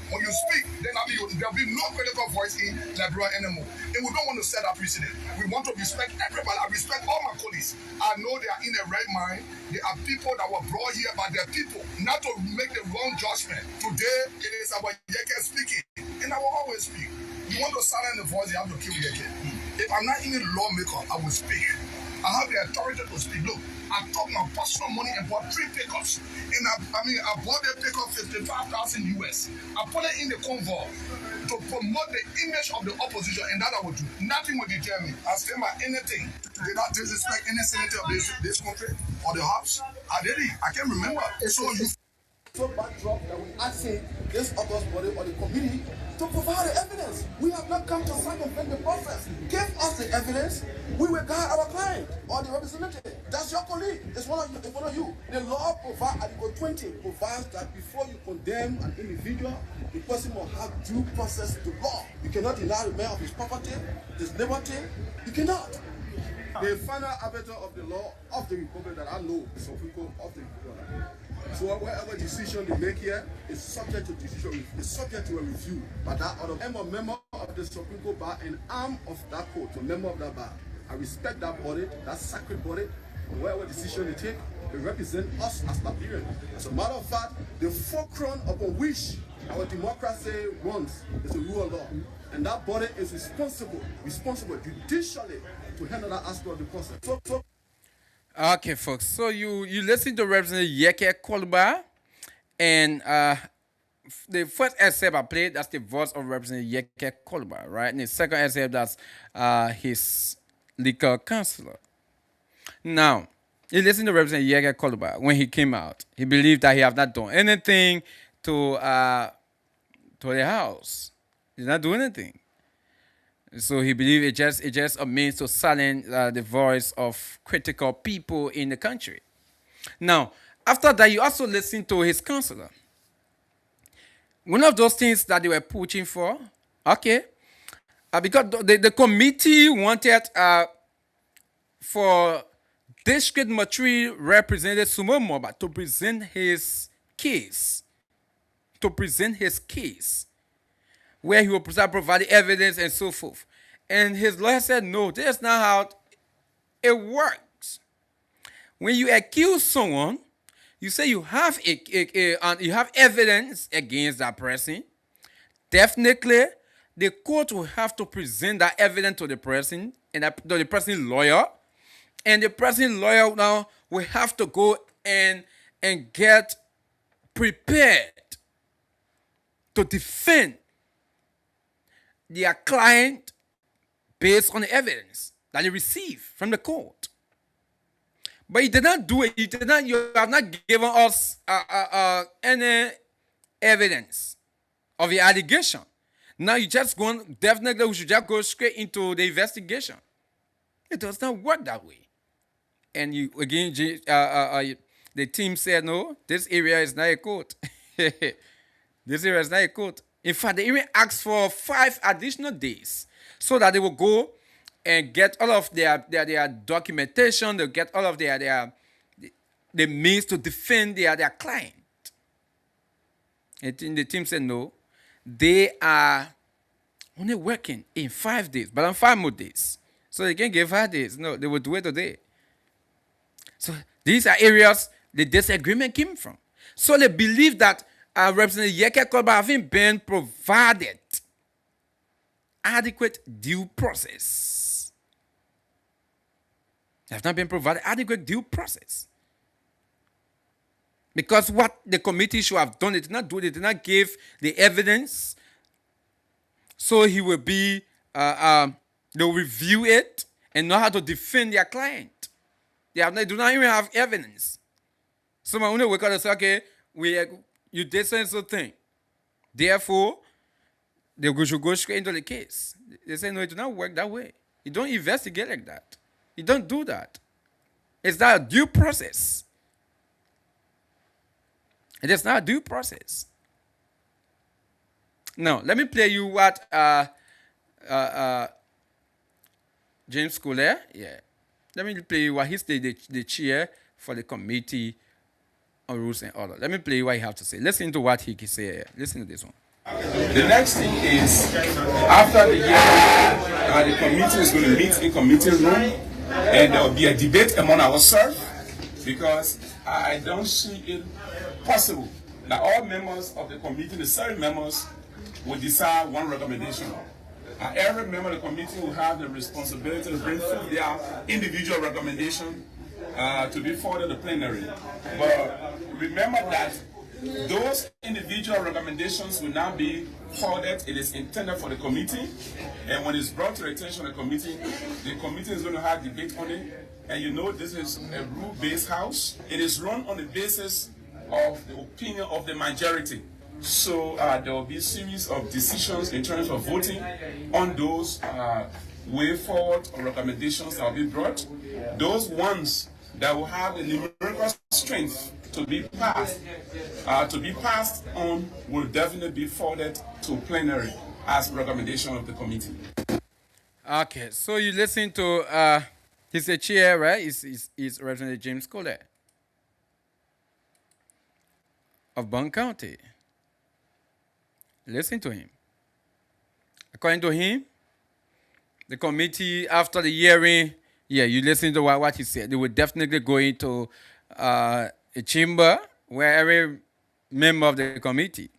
when you speak, then there'll be no critical voice in Liberia anymore. And we don't want to set that precedent. We want to respect everybody. I respect all my colleagues. I know they are in the right mind. They are people that were brought here by their people, not to make the wrong judgment. Today, it is about Yeke speaking. And I will always speak. You want to silence the voice, you have to kill Yeke. If I'm not even a lawmaker, I will speak. I have the authority to speak. Look, I took my personal money and bought 3 pickups. And I bought the pickup 55,000 US. I put it in the convoy to promote the image of the opposition, and that I would do. Nothing will deter me. I stand by anything. Did not disrespect any senator of this country or the house. I did it. I can't remember. So backdrop that we asking this August body or the committee to provide the evidence. We have not come to circumvent the process. Give us the evidence. We will guide our client or the representative. That's your colleague. It's one of you. The law provides, Article 20 provides that before you condemn an individual, the person must have due process to law. You cannot deny the man of his property, his liberty. You cannot. The final arbiter of the law of the Republic that I know is Supreme Court of the Republic. So whatever decision they make here is subject to decision, is subject to a review by that other. I'm a member of the Supreme Court bar and arm of that court, a member of that bar. I respect that body, that sacred body, and whatever decision they take, they represent us as Liberians. As a matter of fact, the fulcrum upon which our democracy runs is the rule of law. And that body is responsible judicially to handle that aspect of the process. Okay, folks. So you listen to Representative Yeke Koluba, and the first excerpt I played, that's the voice of Representative Yeke Koluba, right? And the second excerpt, that's his legal counselor. Now, you listen to Representative Yeke Koluba when he came out. He believed that he have not done anything to the house. He did not do anything. So he believed it just a means to silence the voice of critical people in the country. Now, after that, you also listen to his counselor. One of those things that they were pushing for, okay, because the committee wanted for District Matri Representative Sumo Moba to present his case, where he will provide the evidence and so forth. And his lawyer said, no, that's not how it works. When you accuse someone, you say you have you have evidence against that person. Definitely, the court will have to present that evidence to the person and to the person's lawyer. And the person's lawyer now will have to go and get prepared to defend their client based on the evidence that they received from the court. But he did not do it. You have not given us any evidence of the allegation. Now you just definitely we should just go straight into the investigation. It does not work that way. And you again, the team said, no, this area is not a court. This area is not a court. In fact, they even asked for 5 additional days so that they will go and get all of their documentation, they'll get all of their means to defend their client. And the team said no. They are only working in 5 days, but on 5 more days. So they can't give 5 days. No, they will do it today. So these are areas the disagreement came from. So they believe that Representative Yeke Koluba having been provided adequate due process. They have not been provided adequate due process. Because what the committee should have done, they did not do, they did not give the evidence. So he will be, they'll review it and know how to defend their client. They do not even have evidence. Someone when they wake up and say, okay, you did so and so thing. Therefore, should go straight into the case. They say, no, it does not work that way. You don't investigate like that. You don't do that. It's not a due process. It is not a due process. Now, let me play you what James Scholar, let me play you what he's the chair for the committee on rules and order. Let me play you what he has to say. Listen to what he can say here. Listen to this one. The next thing is, after the year, the committee is going to meet in committee room, and there will be a debate among ourselves, because I don't see it possible that all members of the committee, the 7 members, will decide one recommendation. Every member of the committee will have the responsibility to bring forth their individual recommendation to be forwarded to the plenary. But remember that those individual recommendations will now be forwarded. It is intended for the committee, and when it's brought to the attention of the committee is going to have debate on it. And you know, this is a rule-based house. It is run on the basis of the opinion of the majority. So there will be a series of decisions in terms of voting on those way forward or recommendations that will be brought. Those ones that will have the numerical strength to be passed on will definitely be forwarded to plenary as recommendation of the committee. Okay, so you listen to he's a chair, right? He's Representative James Scholar of Bond County. Listen to him. According to him, the committee, after the hearing, you listen to what he said. They will definitely go into a chamber where every member of the committee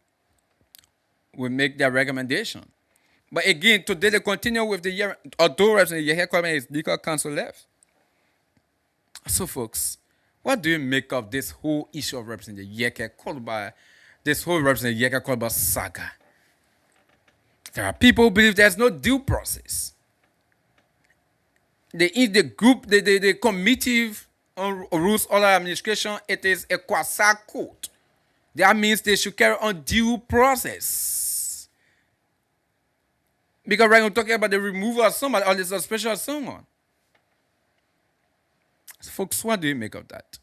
will make their recommendation. But again, today they continue with the hearing, although Representative Yahya Coleman is legal counsel left. So, folks, what do you make of this whole issue of Representative Yahya Coleman, this whole Representative Yahya Coleman saga? There are people who believe there's no due process. The committee on rules order administration, it is a quasi-court. That means they should carry on due process. Because right now we're talking about the removal of someone or the suspension of someone. So folks, what do you make of that?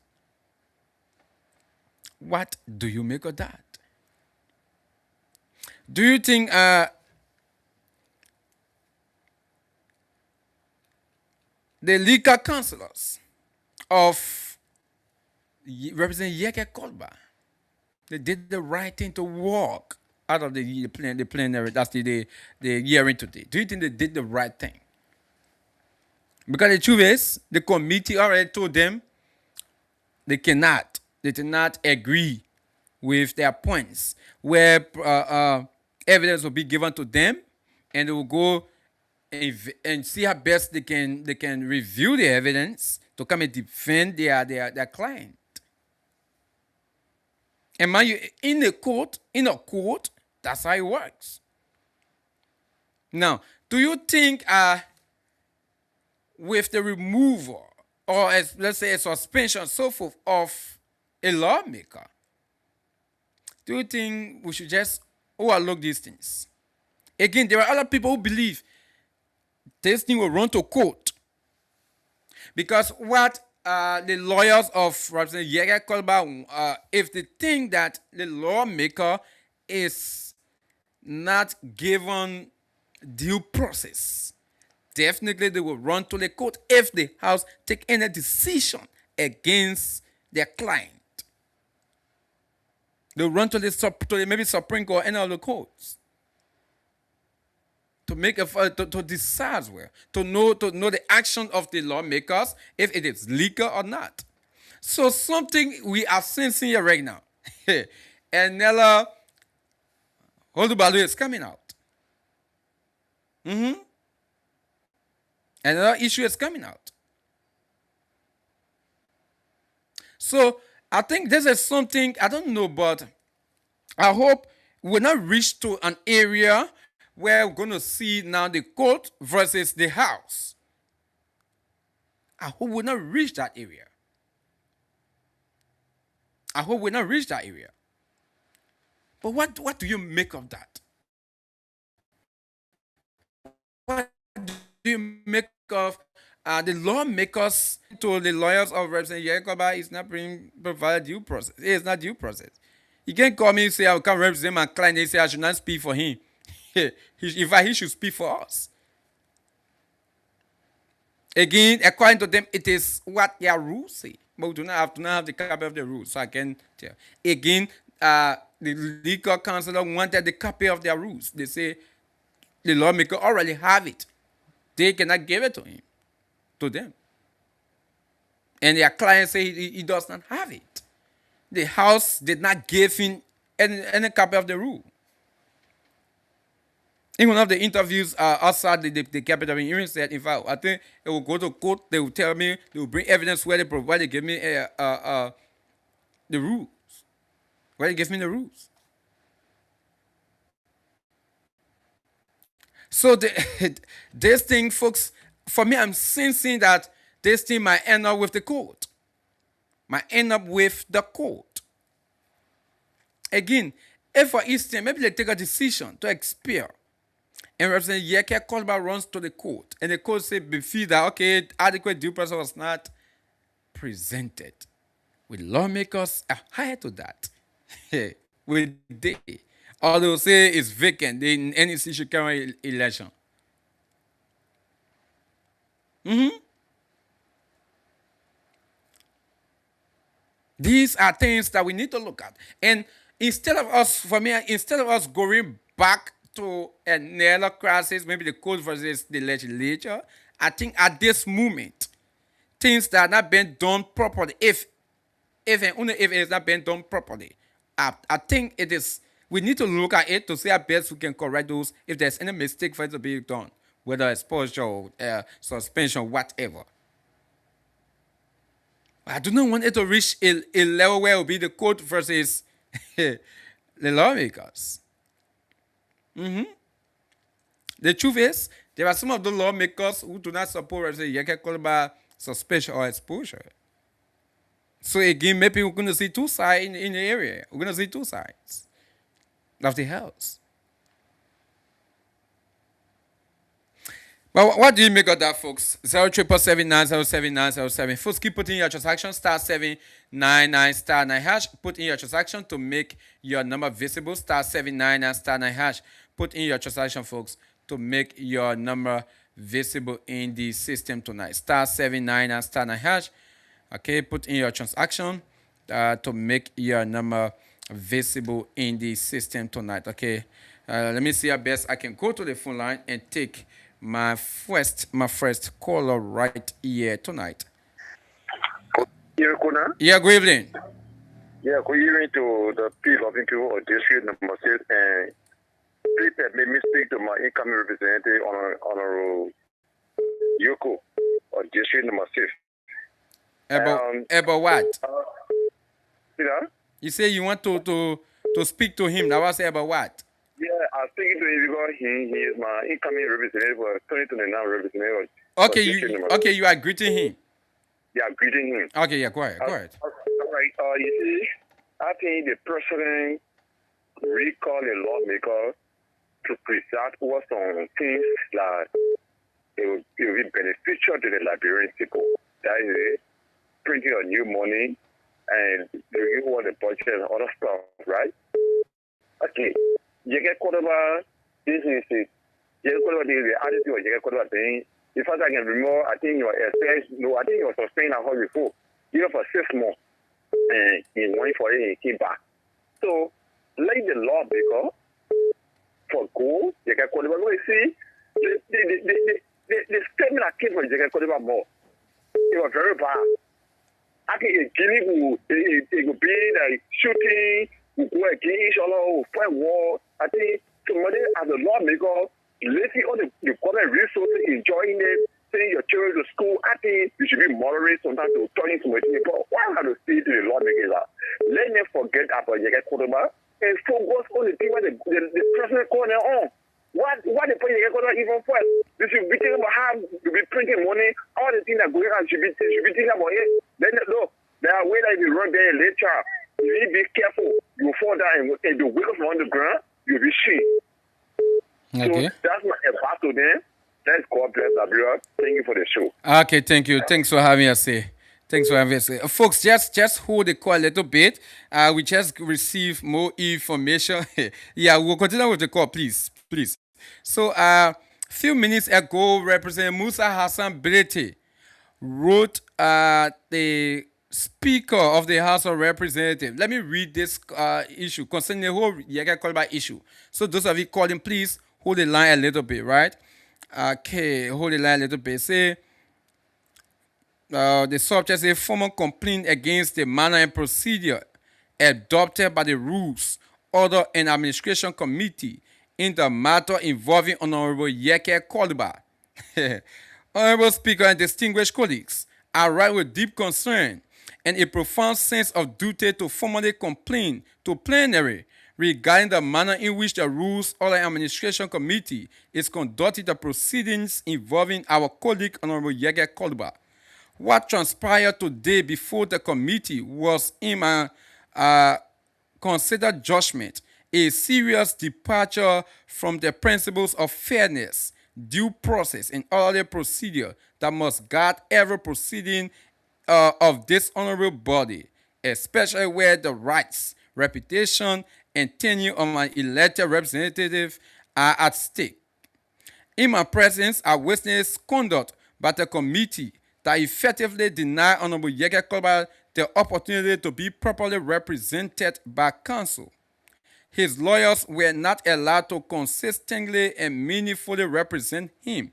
What do you make of that? Do you think the legal councillors of Representative Yahya Coleman, they did the right thing to walk out of the plenary, that's the hearing today? Do you think they did the right thing? Because the truth is, the committee already told them they did not agree with their points, where evidence will be given to them, and they will go and see how best they can review the evidence to come and defend their client. And mind you, in a court, that's how it works. Now, do you think with the removal or let's say a suspension, so forth, of a lawmaker, do you think we should just overlook these things? Again, there are other people who believe this thing will run to court. Because what the lawyers of Representative Yahya Coleman, if they think that the lawmaker is not given due process, definitely they will run to the court if the House take any decision against their client. They'll run to the maybe Supreme Court or any of the courts to make to decide where, to know the action of the lawmakers, if it is legal or not. So something we are sensing here right now. And Nella Holdubalu is coming out. Another issue is coming out. So I think this is something, I don't know, but I hope we'll not reach to an area where we're going to see now the court versus the House. I hope we not reach that area. I hope we not reach that area. But what do you make of that? What do you make of the lawmakers to the lawyers of Representative Yakoba is not being provided due process. It is not due process. You can't call me and say I can't represent my client. They say I should not speak for him. In fact, he should speak for us. Again, according to them, it is what their rules say. But we do not have the copy of the rules, so I can tell. Again, the legal counselor wanted the copy of their rules. They say the lawmaker already have it. They cannot give it to them. And their client say he does not have it. The House did not give him any copy of the rule. In one of the interviews outside the Capitol, he said, in fact, I think it will go to court. They will tell me, they will bring evidence where they give me the rules. Where they give me the rules. So this thing, folks, for me, I'm sensing that this thing might end up with the court. Might end up with the court. Again, if for instance, maybe they take a decision to expel, and Representative Yeke Kolba runs to the court, and the court say, before that, okay, adequate due process was not presented. Will lawmakers adhere to that? Will they? Or they will say it's vacant, in any issue carry election. These are things that we need to look at. And instead of us going back to another crisis, maybe the court versus the legislature, I think at this moment, things that are not being done properly, if and only if it is not being done properly, I think it is, we need to look at it to see how best we can correct those if there's any mistake for it to be done, whether exposure or suspension, whatever. I do not want it to reach a level where it will be the court versus the lawmakers. The truth is, there are some of the lawmakers who do not support Yeke Kolba suspension or exposure. So again, maybe we're going to see two sides in the area. We're going to see two sides of the House. But what do you make of that, folks? 07779079007. Folks, keep putting your transaction *799 *9#. Put in your transaction to make your number visible. *799 *9#. Put in your transaction, folks, to make your number visible in the system tonight. *799 *9#. Okay, put in your transaction to make your number visible in the system tonight. Okay, let me see how best I can go to the phone line and take my first caller right here tonight. Yeah, KONAH? Yeah, good evening. Yeah, good evening to the people of Inco District number 6, and please let me speak to my incoming representative, Honorable Yoko of District number 6. About what? You say you want to speak to him. Now I say about what? Yeah, I'm speaking to him because he is my incoming representative for 2029 representative. Okay, you are greeting him. Yeah, greeting him. Okay, yeah, go ahead. All right. You see, I think the president recall a lawmaker to preside over some things that it will be beneficial to the Liberian people. That is printing of new money and doing all the budget and other stuff, right? Okay. You get caught about this is it. You get caught about the attitude you get caught about thing. In fact, I can remember, I think your experience, I think you were sustained at home before, even for 6 months, and he went for it and he came back. So, like the lawmaker, for gold, you get caught about, you see, the statement that came from you get caught about more. It was very bad. I think it would be like shooting, we go against each other, fight war. I think somebody as a lawmaker, letting all the government resources, enjoying it, sending your children to school, I think you should be moderate sometimes to turning to somebody. But why have to say to the lawmakers that let them forget about Yeke Kodoba and focus on the thing where the president calling on. What the point you gonna even for? You should be thinking about how you be printing money, all the things that going on should be thinking about it. Then look, there are ways that if you run there later, you need to be careful. You fall down and you wake up from on the ground, you'll be shit. Okay. So that's my advice to them. Let's God bless Abira. Thank you for the show. Okay, thank you. Thanks for having us here. Thanks for having us here. Folks, just hold the call a little bit. We just received more information. Yeah, we'll continue with the call, please. Please. So, few minutes ago, Representative Musa Hassan Brete wrote the Speaker of the House of Representatives. Let me read this issue concerning the whole Yega Kolba issue. So, those of you calling, please hold the line a little bit, right? Okay, hold the line a little bit. Say, the subject is a formal complaint against the manner and procedure adopted by the Rules, Order and Administration Committee in the matter involving Honorable Yeke Kolba. Honorable Speaker and distinguished colleagues, I write with deep concern and a profound sense of duty to formally complain to plenary regarding the manner in which the Rules, Order and Administration Committee is conducting the proceedings involving our colleague Honorable Yeke Kolba. What transpired today before the committee was, in my considered judgment, a serious departure from the principles of fairness, due process, and orderly procedure that must guide every proceeding of this honorable body, especially where the rights, reputation, and tenure of my elected representative are at stake. In my presence, I witnessed conduct by the committee that effectively denied Honorable Yeke Kolba the opportunity to be properly represented by counsel. His lawyers were not allowed to consistently and meaningfully represent him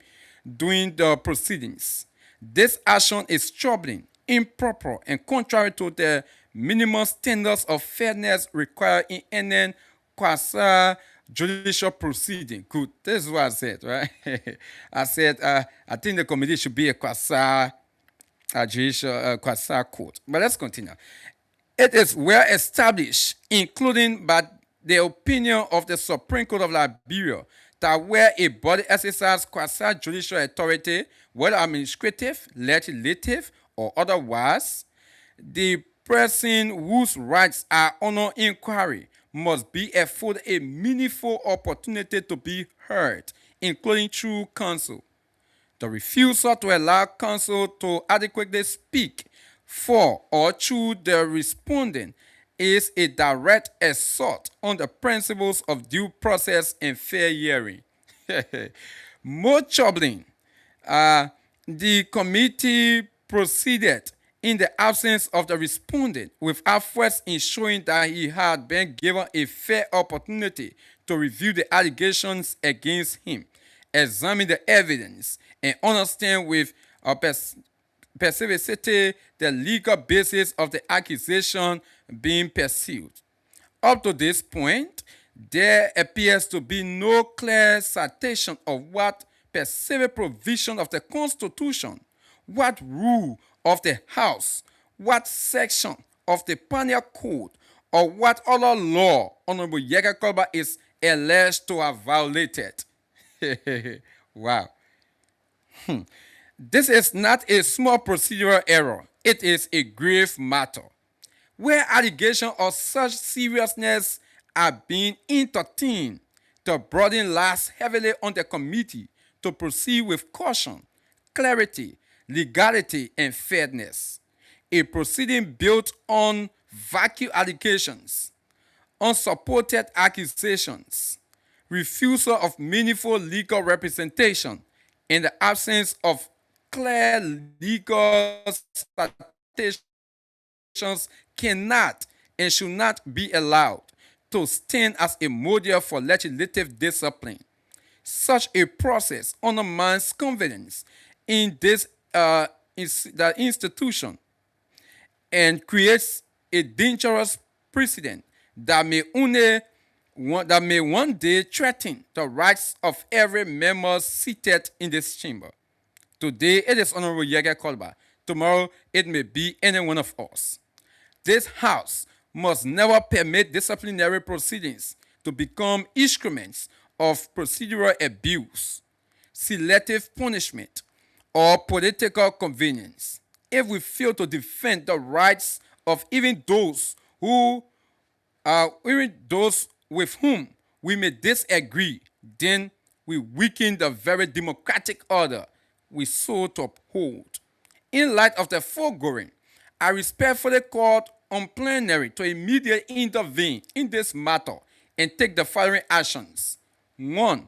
during the proceedings. This action is troubling, improper, and contrary to the minimum standards of fairness required in any quasi-judicial proceeding. Good. This is what I said, right? I said I think the committee should be a quasi-judicial quasi-court. But let's continue. It is well established, including by the opinion of the Supreme Court of Liberia, that where a body exercises quasi-judicial authority, whether administrative, legislative, or otherwise, the person whose rights are under inquiry must be afforded a meaningful opportunity to be heard, including through counsel. The refusal to allow counsel to adequately speak for or through the respondent is a direct assault on the principles of due process and fair hearing. More troubling, the committee proceeded in the absence of the respondent without first ensuring that he had been given a fair opportunity to review the allegations against him, examine the evidence, and understand with specificity the legal basis of the accusation being pursued. Up to this point, there appears to be no clear citation of what specific provision of the Constitution, what rule of the House, what section of the Penal Code, or what other law Honorable Yeke Kolba is alleged to have violated. Wow. This is not a small procedural error. It is a grave matter. Where allegations of such seriousness are being entertained, the burden lies heavily on the committee to proceed with caution, clarity, legality, and fairness. A proceeding built on vacuum allegations, unsupported accusations, refusal of meaningful legal representation, in the absence of clear legal citations cannot and should not be allowed to stand as a model for legislative discipline. Such a process undermines confidence in the institution and creates a dangerous precedent that may one day threaten the rights of every member seated in this chamber. Today, it is Honorable Yeke Kolba. Tomorrow, it may be any one of us. This House must never permit disciplinary proceedings to become instruments of procedural abuse, selective punishment, or political convenience. If we fail to defend the rights of even those with whom we may disagree, then we weaken the very democratic order we sought to uphold. In light of the foregoing, I respectfully call on plenary to immediately intervene in this matter and take the following actions. 1.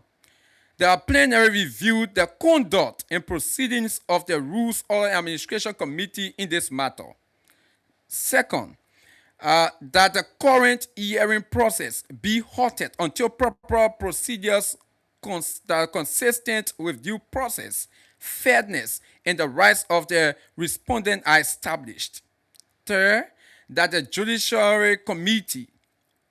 The plenary reviewed the conduct and proceedings of the Rules Order Administration Committee in this matter. Second, that the current hearing process be halted until proper procedures that are consistent with due process, fairness, and the rights of the respondent are established. Third, that the Judiciary Committee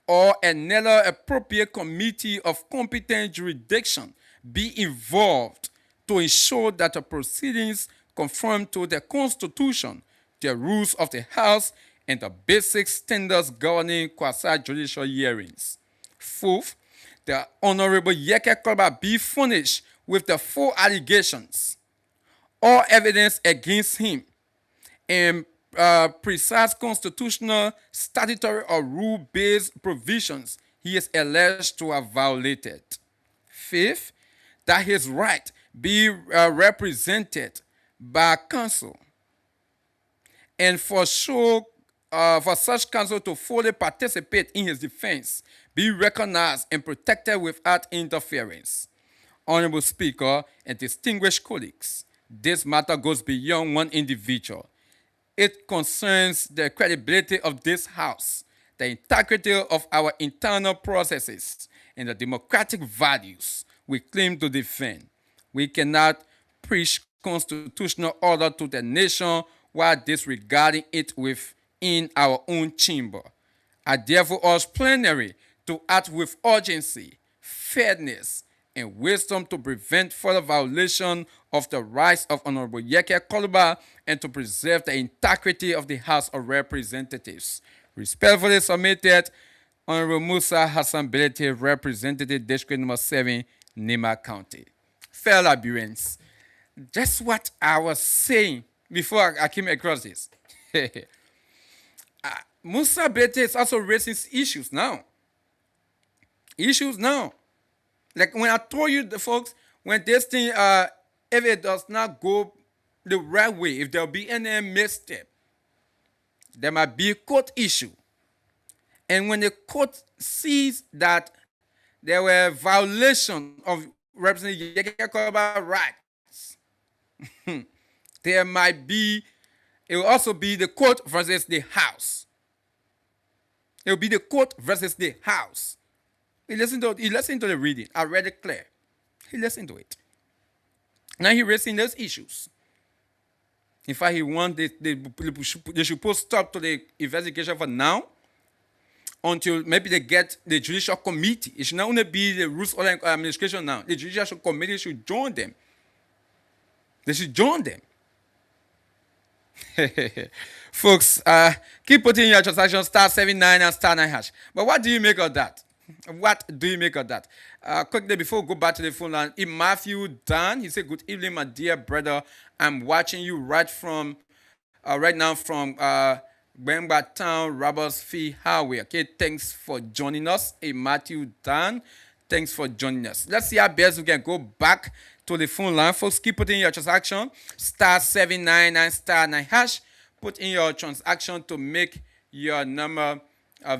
or another appropriate committee of competent jurisdiction be involved to ensure that the proceedings conform to the Constitution, the rules of the House, and the basic standards governing quasi-judicial hearings. Fourth, the Honorable Yeke Kolba be furnished with the full allegations, all evidence against him, and precise constitutional, statutory, or rule-based provisions he is alleged to have violated. Fifth, that his right be represented by counsel, and for such counsel to fully participate in his defense, be recognized and protected without interference. Honorable Speaker and distinguished colleagues, this matter goes beyond one individual. It concerns the credibility of this House, the integrity of our internal processes, and the democratic values we claim to defend. We cannot preach constitutional order to the nation while disregarding it within our own chamber. I therefore urge plenary to act with urgency, fairness, and wisdom to prevent further violation of the rights of Honorable Yeke Kolba and to preserve the integrity of the House of Representatives. Respectfully submitted, Honorable Musa Hassan Belete, Representative District Number 7, Nima County. Fellow Liberians, just what I was saying before I came across this. Musa Belete is also raising issues now. Like when I told you, the folks, when this thing, if it does not go the right way, if there'll be any misstep, there might be a court issue. And when the court sees that there were violations of Representative Yeke Kolba's rights, there might be, it will also be the court versus the House. It will be the court versus the House. He listened to the reading. I read it clear. He listened to it. Now he's raising those issues. In fact, he wants they should put stop to the investigation for now until maybe they get the Judicial Committee. It should not only be the Rules Order Administration now. The Judicial Committee should join them. They should join them. Folks, keep putting your transaction *79 and *9#. But what do you make of that? What do you make of that? Quickly, before we go back to the phone line, in Matthew Dan, he said, "Good evening, my dear brother. I'm watching you right now from Bemba Town, Roberts Fee Highway. Okay, thanks for joining us." In Matthew Dan, thanks for joining us. Let's see how best we can go back to the phone line. Folks, keep putting your transaction *799 and *9#. Put in your transaction to make your number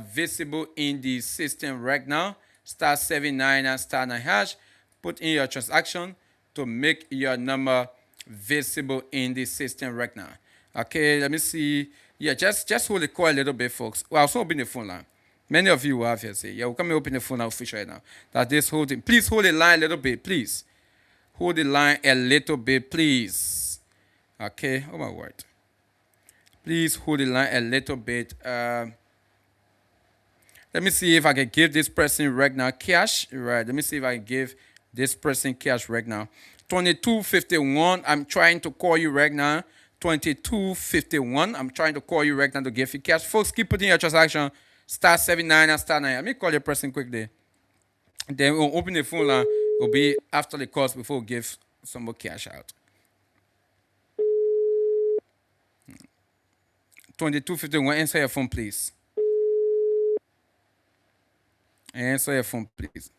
visible in the system right now. *799 and *9#. Put in your transaction to make your number visible in the system right now. Okay, let me see. Yeah, just hold the call a little bit, folks. Well, I'll also open the phone line. Many of you will have here say, yeah, we'll come and open the phone line official right now. That this holding. Please hold the line a little bit, please. Hold the line a little bit, please. Okay, oh my word. Please hold the line a little bit. Let me see if I can give this person right now cash. Right, let me see if I can give this person cash right now. 2251, I'm trying to call you right now. 2251, I'm trying to call you right now to give you cash. Folks, keep putting your transaction *79 and *9. Let me call your person quickly. Then we'll open the phone line. It'll be after the calls before we give some more cash out. 2251, answer your phone, please. Answer your phone, please.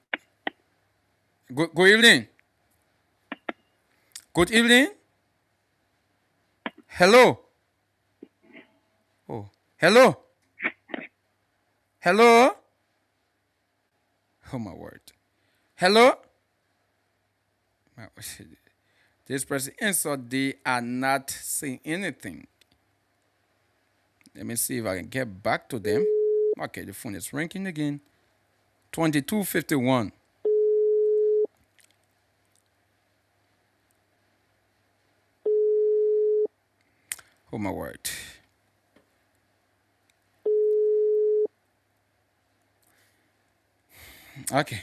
Good evening. Good evening. Hello. Oh, hello. Hello. Oh my word. Hello. This person answered. They are not saying anything. Let me see if I can get back to them. Okay, the phone is ringing again. 2251. Oh my word. Okay.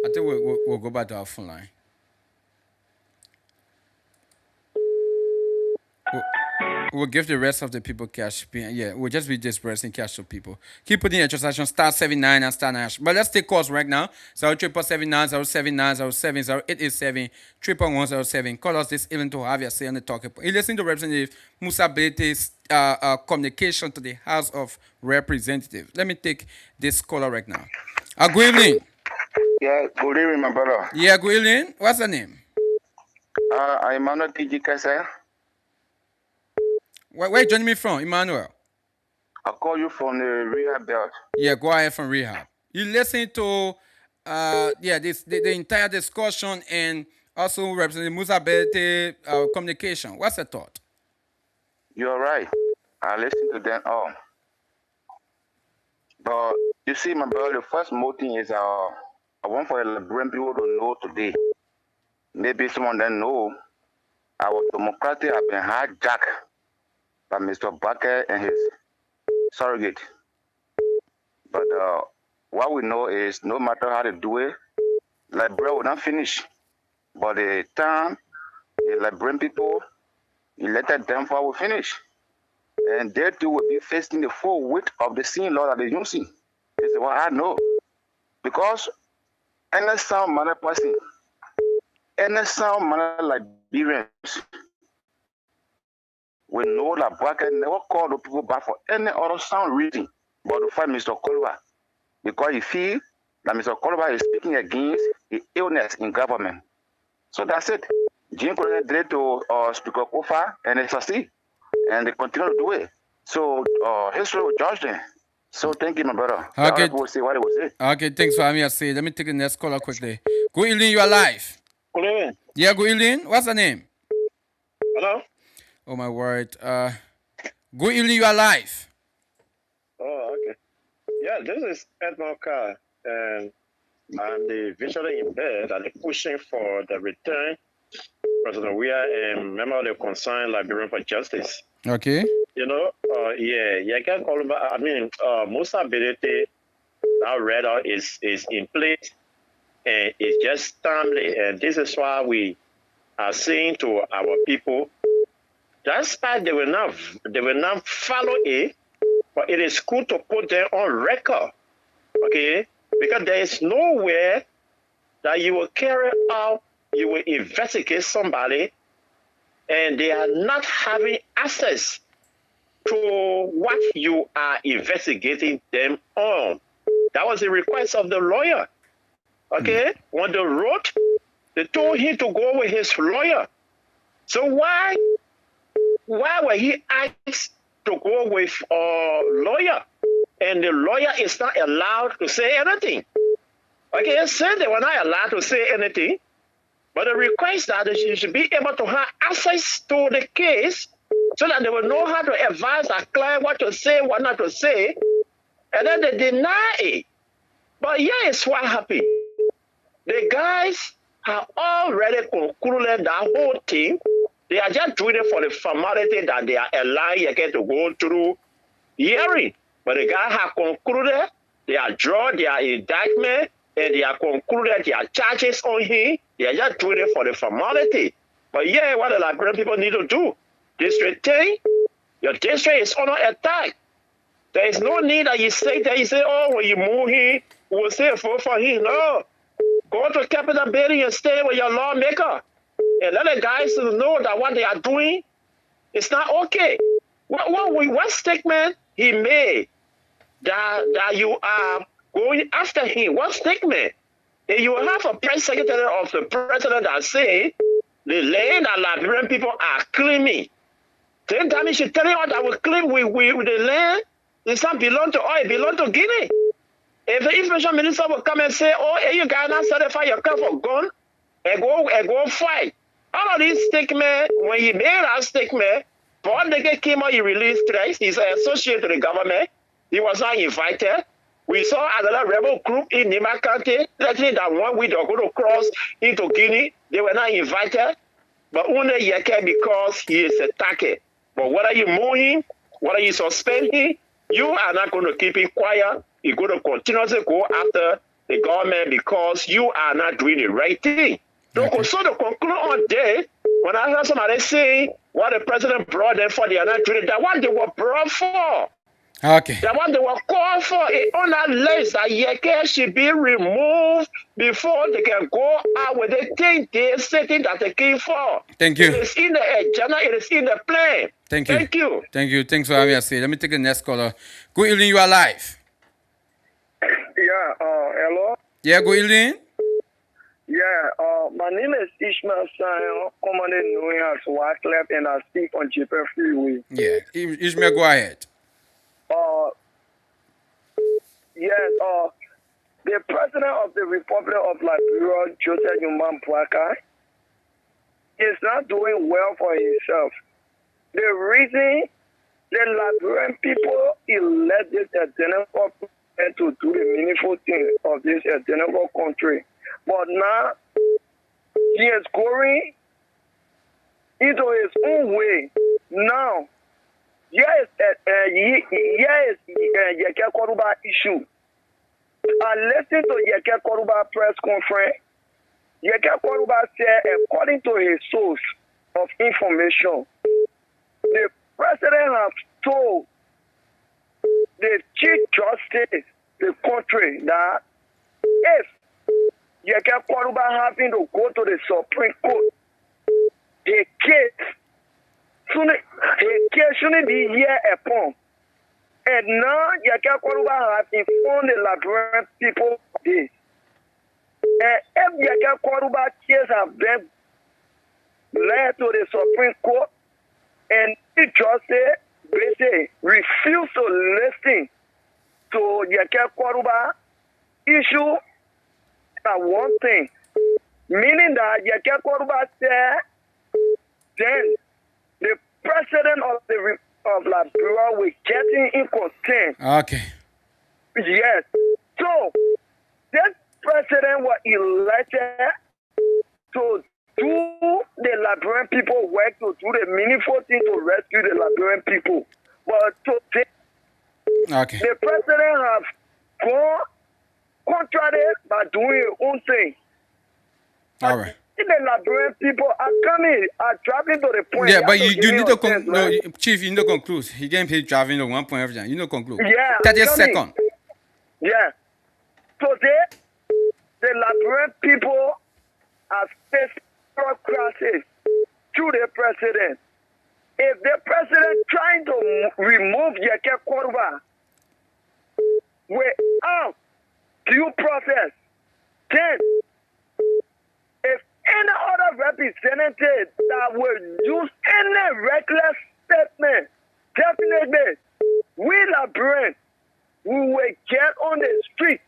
I think we'll go back to our phone line. We'll give the rest of the people cash. Yeah, we'll just be dispersing cash to people. Keep putting your transaction *79 and *hash. But let's take calls right now. 07779 079 0887 11107. Call us this evening to have your say on the talking point. You listen to Representative Musa Belete's communication to the House of Representatives. Let me take this caller right now. Good evening. Yeah, good evening, my brother. Yeah, good evening. What's the name? I'm Emmanuel TG. Where you joining me from, Emmanuel? I call you from the rehab belt. Yeah, go ahead from rehab. You listen to the entire discussion and also Representative Musa Belete communication. What's the thought? You're right. I listen to them all. But you see, my brother, the first more thing is I want for the Liberian people to know today. Maybe some of them know our democracy have been hijacked by Mr. Baker and his surrogate. But what we know is no matter how they do it, Liberia will not finish. But the time the Liberian people elected them for will finish. And they too will be facing the full weight of the sin law that they don't see. This is what I know. Because any sound manner person, any sound manner Liberians, we know that Bracket never called the people back for any other sound reason but to fight Mr. Kolba. Because he feels that Mr. Kolba is speaking against the illness in government. So that's it. Jim Colonel did to Speaker Kofa and they succeed. And they continue to do it. So history will judge them. So thank you, my brother. Okay. We'll see what it will say. Okay, thanks for having me. I say. Let me take the next caller quickly. Good evening, you are live. Good evening. Yeah, good evening. What's the name? Hello? Oh my word. Good evening, you are live. Oh, okay. Yeah, this is Edmond Carr, and I'm the visually impaired and pushing for the return. President, we are a member of the Concerned Liberian for Justice. Okay. You know, you can call him, Musa Belete, now radar is in place, and it's just timely, and this is why we are saying to our people, that's why they will not follow it, but it is good to put them on record, okay? Because there is nowhere that you will carry out, you will investigate somebody, and they are not having access to what you are investigating them on. That was the request of the lawyer, okay? When they wrote, they told him to go with his lawyer. So why were he asked to go with a lawyer? And the lawyer is not allowed to say anything. Okay, since they were not allowed to say anything, but the request that they should be able to have access to the case so that they will know how to advise their client what to say, what not to say, and then they deny it. But here's what happened. The guys have already concluded that whole thing. They are just doing it for the formality that they are allowing again to go through hearing. But the guy have concluded, they have drawn their indictment, and they have concluded their charges on him. They are just doing it for the formality. But yeah, what the Liberian people need to do, district thing, your district is under attack. There is no need that you say that, you say, oh, when you move here, we will say vote for him. No. Go to Capitol Building and stay with your lawmaker. And let the guys know that what they are doing is not okay. What statement he made that you are going after him? What statement? And you have a press secretary of the president that say the land that Liberian people are claiming. Same time he should tell you that we claim we the land, it's not belong to us, it belong to Guinea. If the information minister will come and say, oh, hey, you guys not certify your car for gun and go fight. All of these statements, when he made that statement, Paul Nege came out, he released threats. He's an associate to the government. He was not invited. We saw another rebel group in Nima County threatening that 1 week they were going to cross into Guinea. They were not invited. But only Yeke because he is a target. But whether you move him, whether you suspend him, you are not going to keep him quiet. You're going to continuously go after the government because you are not doing the right thing. Okay. So to conclude on day, when I heard somebody say what the president brought them for, they are not doing it, that what they were brought for. Okay. The one they were called for on that list that Yeke should be removed before they can go out with the thing they're saying that they came for. Thank you. It is in the agenda, it is in the plan. Thank you. Thank you. Thank you. Thanks for having us here. Let me take the next caller. Good evening, you are live. Yeah, hello? Yeah, good evening. Yeah, my name is Ishmael Sion, commonly known as Wycliffe, and I speak on JP Freeway. Yeah, Ishmael, go ahead. Yes, the president of the Republic of Liberia, Joseph Yuman Bwaka, is not doing well for himself. The reason the Liberian people elect this identical person to do the meaningful thing of this identical country. But now, he is going into his own way. Now, yes, Yeke Koruba issue. I listened to Yeke Koruba press conference. Yeke Koruba said, according to his source of information, the president has told the chief justice, the country, that if Yeke Koruba having to go to the Supreme Court, the case shouldn't be here upon. And now Yeke Koruba has informed the Liberian people of this. And if Yeke Koruba case have been led to the Supreme Court, and the justice basically refused to listen to Yeke Koruba issue, one thing, meaning that Yeke Koruba said, then the president of Liberia will getting in contempt. Okay. Yes. So this president was elected to do the Liberian people work, to do the meaningful thing to rescue the Liberian people. But today, the president has gone contrary by doing his own thing. All right. The Liberian people are coming, are traveling to the point. Yeah, but you need to conclude. No, Chief, you need to conclude. He can't be driving to one point everything. You need to conclude. Yeah. 30 seconds. Yeah. Today, the Liberian people are facing crisis through the president. If the president trying to remove Yeke Koruba without due process, then if any other representative that will use any reckless statement, definitely we Liberians, we will get on the street.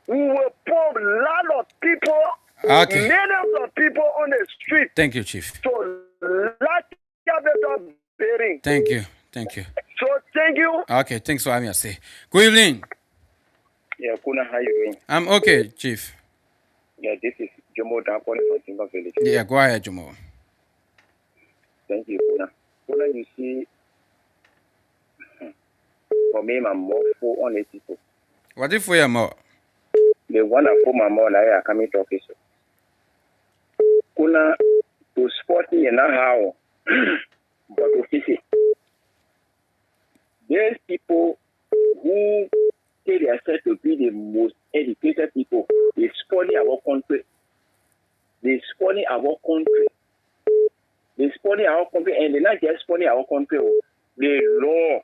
We will put a lot of people, millions of people on the street. Thank you, Chief. So let's have it bidding. Thank you. Thank you. So thank you. Okay, thanks for having us. Good evening. Yeah, Kuna, how you doing? I'm okay, Chief. Yeah, this is Jomo calling from Timber Village. Yeah, go ahead, Jomo. Thank you, Kuna. Kuna, you see, for me, I'm more for only people. What if we are more? The one that for my mom, I come to talk to. Kuna, to sport me and how, but to see these people who take themselves to be the most educated people. They spoiling our country. They spoiling our country. They spoiling our country, and they're not just spoiling our country. The law,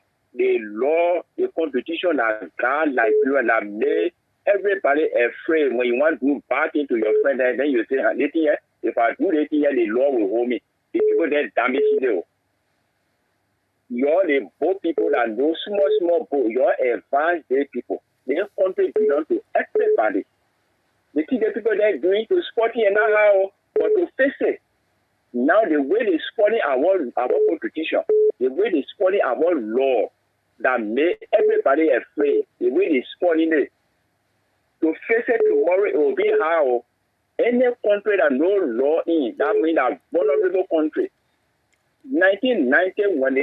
the competition that God, like you and that made everybody afraid. When you want to do bad thing to your friend, and then you say, if I do this here, the law will hold me. The people that damage you. You're the both people that know small boat. You're advanced day people. Their country belongs to everybody. The thing that people that are doing to sporting and now, but to face it. Now the way they sporting our competition, the way they sporting our law that made everybody afraid, the way they sporting it. To face it tomorrow, it will be how any country that no law in, that means a vulnerable country. 1990, when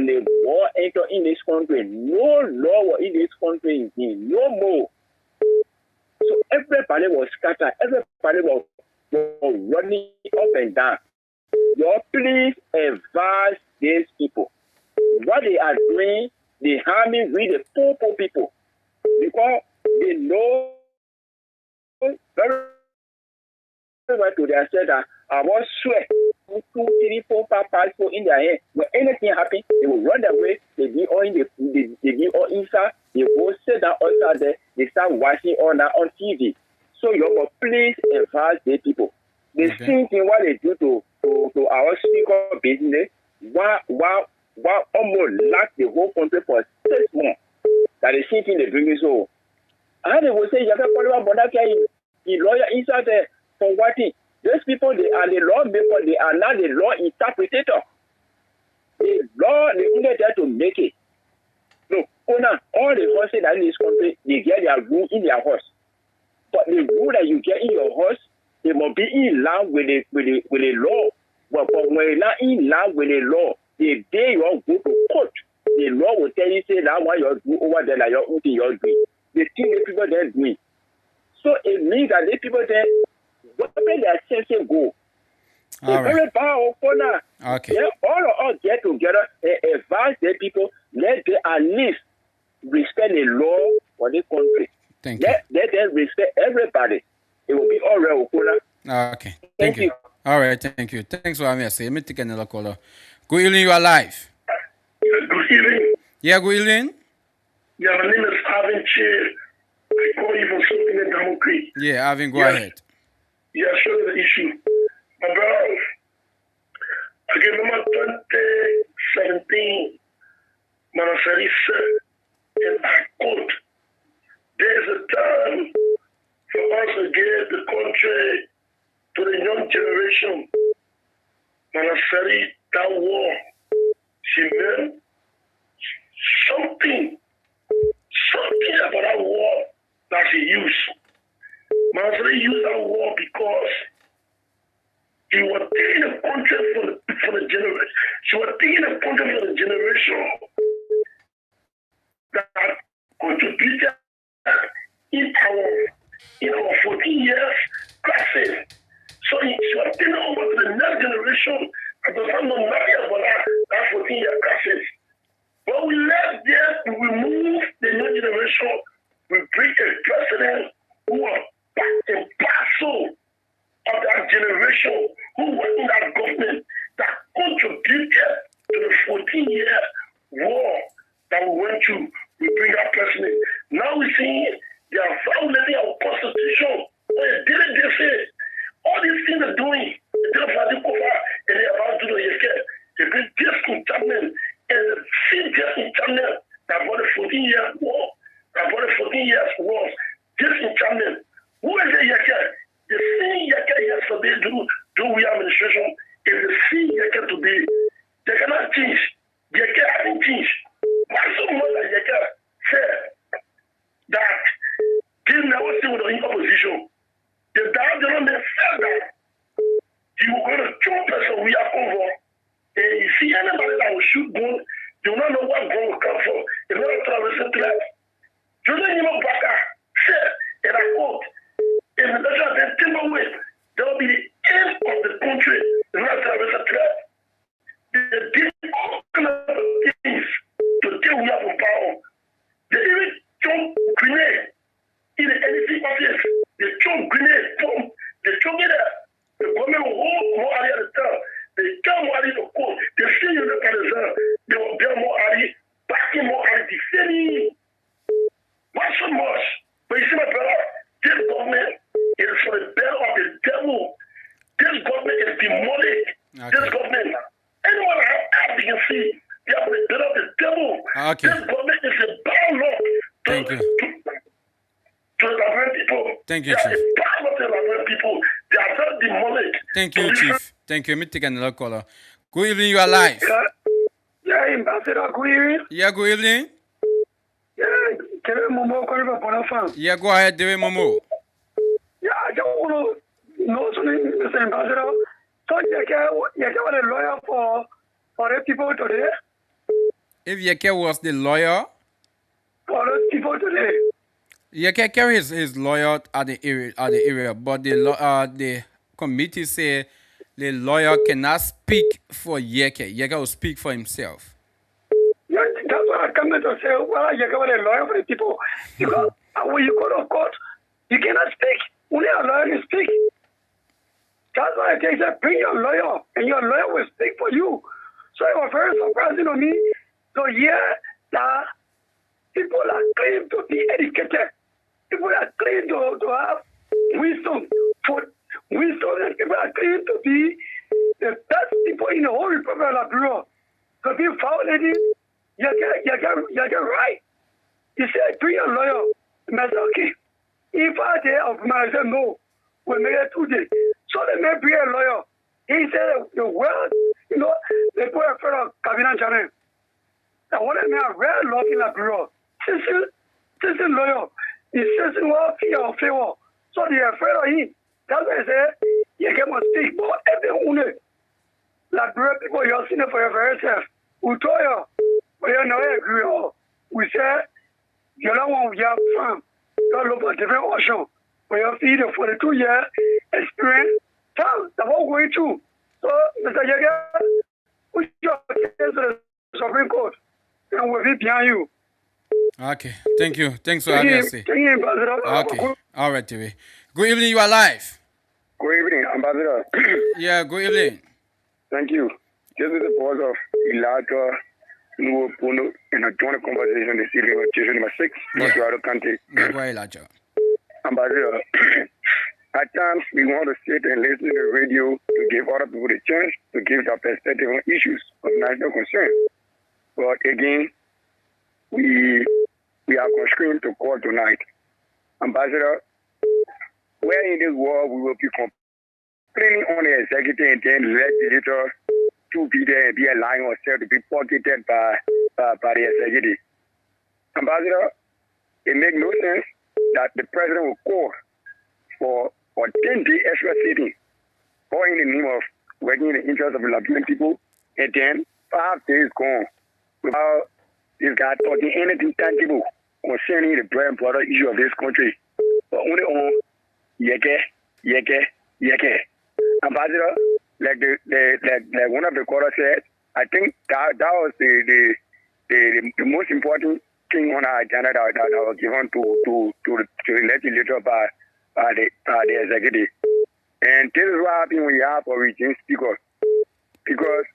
the war entered in this country, no law was in this country, no more. So everybody was scattered, everybody was running up and down. Your please advise these people. What they are doing, they harming with the poor people because they know very well to themselves that I want sweat 2, 3, 4, 5 people in their hand. When anything happens, they will run away. They be all in they be all inside. They go sit down outside there. They start watching all that on TV. So you must please advise the people. The same thing what they do to our speaker business. Why almost lock the whole country for 6 months? That the same thing they bring us so. And they will say, you can't call the lawyer inside there for what thing? Those people, they are the lawmakers, they are not the law interpreter. The law, they only there to make it. Look, KONAH, all the horses that in this country, they get their rule in their horse. But the rule that you get in your horse, they must be in line with the law. But when you're not in line with the law, the day you go to court, the law will tell you, say, that what you're doing over there, like you're doing. The thing the people there doing. So it means that the people there, whatever their senses go. All right. Very powerful, KONAH. Okay. Yeah, all of us get together and advise the people, let them at least respect the law for the country. Thank you. Let them respect everybody. It will be all right, KONAH. Okay. Thank you. All right. Thank you. Thanks for having me. Let me take another caller. Good evening. You are live. Good evening. Yeah. Good evening. Yeah, my name is Arvin Chair. I call you from Soaking in Diamond Creek. Yeah, Arvin, go ahead. Yeah, sure, the issue. My brother, I remember 2017, Manasari said, and I quote, there's a time for us to give the country to the young generation. Manasari, that war, she meant something about that war that she used. Manasari used that war because she was taking the country for the generation. She was taking the country for the generation that contributed in our 14 years classes. So she was taking over to the next generation and does not know nothing about that 14-year classes. But we left there, we moved the new generation, we bring a president who are part and parcel of that generation, who was in that government that contributed to the 14-year war that we went through. We bring that president. Now we see they are violating our constitution. They say all these things they're doing, they're about to cover and they're about to do it. They bring disenchantment and the same disenchantment that brought the 14-year war, that brought the 14 years war. Disenchantment. Who is the Yaka? The same Yaka yesterday do we administration is the same Yaka today. They cannot change. Yaka hasn't changed. Why so much that Yaka said that they never see with the opposition? The government said that you were going to kill person we are over. And you see anybody that will shoot gun, they will not know what gun will come from. It's not a terrorist threat. Julian Baka said, and I quote, if the nation then timber with, there will be the end of the country. It's not a terrorist threat. They did all kinds of things to deal with our power. They even jump green This government, anyone that have eyes they can see, they are the bit of the devil. Okay. This government is a bad law Thank you. to represent people. Thank you, They are Chief. a bad law to represent people. They are very demonic. Thank you, Chief. Thank you. Let me take another caller. Good evening, you are live. Yeah, Ambassador, good evening. Yeah, good evening. Yeah, David Momo calling from Bonafide. Yeah, go ahead, David Momo. Yeah, I just want to know something, Mr. Ambassador. So you get a lawyer for the people today? If Yeke was the lawyer, For the people today? Yeke carry his lawyer at the area, but the committee say the lawyer cannot speak for Yeke. Yeke will speak for himself. Yeah, that's what I come to say. Well, you get a lawyer for the people. Because when you go to court, you cannot speak. Only a lawyer can speak. That's why I think that bring your lawyer, and your lawyer will speak for you. So it was very surprising to me. So yeah, that people are claiming to be educated. People are claiming to have wisdom. And people are claiming to be the best people in the whole Republic of Liberia. So be violating, you get right. He said, bring your lawyer. And I said, okay. If I did, I said, no. We'll make it 2 days. So they may bring a lawyer. He said, the world, they put a friend of Cabinet Channel. I want to make a real law in Liberia. Citizen lawyer. He's citizen will fear. So they are afraid of him. That's why I say, you can speak. But everyone, Liberia people, you're seeing it for yourself. We told you, but you know, agree. We said, you don't want to have farm. You look for different options. But you feed it for the 2 year experience. That's what we're going through. So, Mr. Yaga, we should get to the Supreme Court. And we'll be behind you. Okay, thank you. Thanks for having us. Thank you, Ambassador. Okay, all right, TV. Good evening, you are live. Good evening, Ambassador. Yeah, good evening. Thank you. This is the boss of Ilaka Nuopuno in a joint conversation this evening with Jason number 6, North Toronto County. Ambassador, at times we want to sit and listen to the radio to give other people the chance to give their perspective on issues of national concern. But again, we are constrained to call tonight. Ambassador, where in this world we will be complaining on the executive and then legislator to be there and be allowing ourselves to be pocketed by the executive. Ambassador, it makes no sense that the president will call for 10-day extra sitting, all in the name of working in the interest of the Liberian people, and then 5 days gone without this guy talking anything tangible concerning the bread and butter issue of this country. But only on yeke. Ambassador, like one of the callers said, I think that was the most important thing on our agenda that was given to the legislature by the executive. And this is what happens when you have a region speaker. Because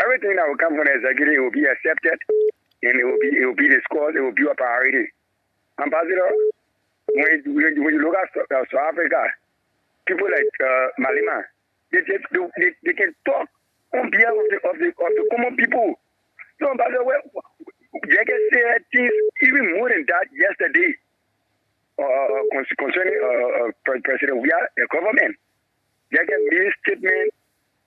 everything that will come from the executive will be accepted and it will be discussed, it will be a priority. Ambassador, when you look at South Africa, people like Malema, they can talk on behalf of the common people. So, Ambassador, they can say things even more than that yesterday concerning President. We are a government. They can make a statement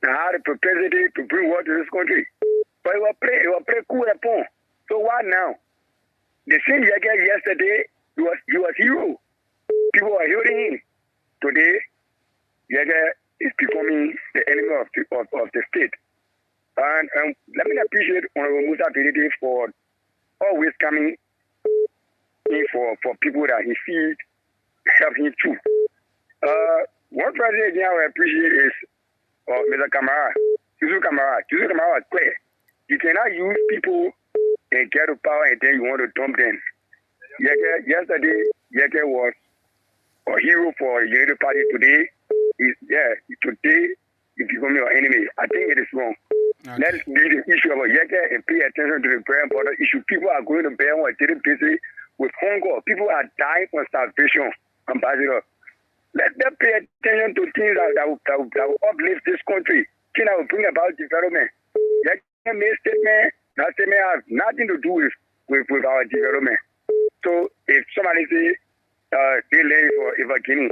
and how the propensity to bring war to this country. But it was play cool upon. So what now? The same yesterday, he was hero. People were hearing him. Today, Yaga is becoming the enemy of the state. And let me appreciate Honorable Musa Bedete for always coming in for people that he feed, help him too. One president again I appreciate is Mr. Kamara. Yusuf Kamara was clear. You cannot use people and get to power and then you want to dump them. Yesterday, Yeke was a hero for the Unity Party. Today he's becoming your enemy. I think it is wrong. Okay. Let's leave the issue of Yeke and pay attention to the bread and butter issue. People are going to bear on a daily basis with hunger. People are dying from starvation. Ambassador, let them pay attention to things that will uplift this country. thing that will bring about development. That statement, that statement has nothing to do with our development. So if somebody say they land for Guinea,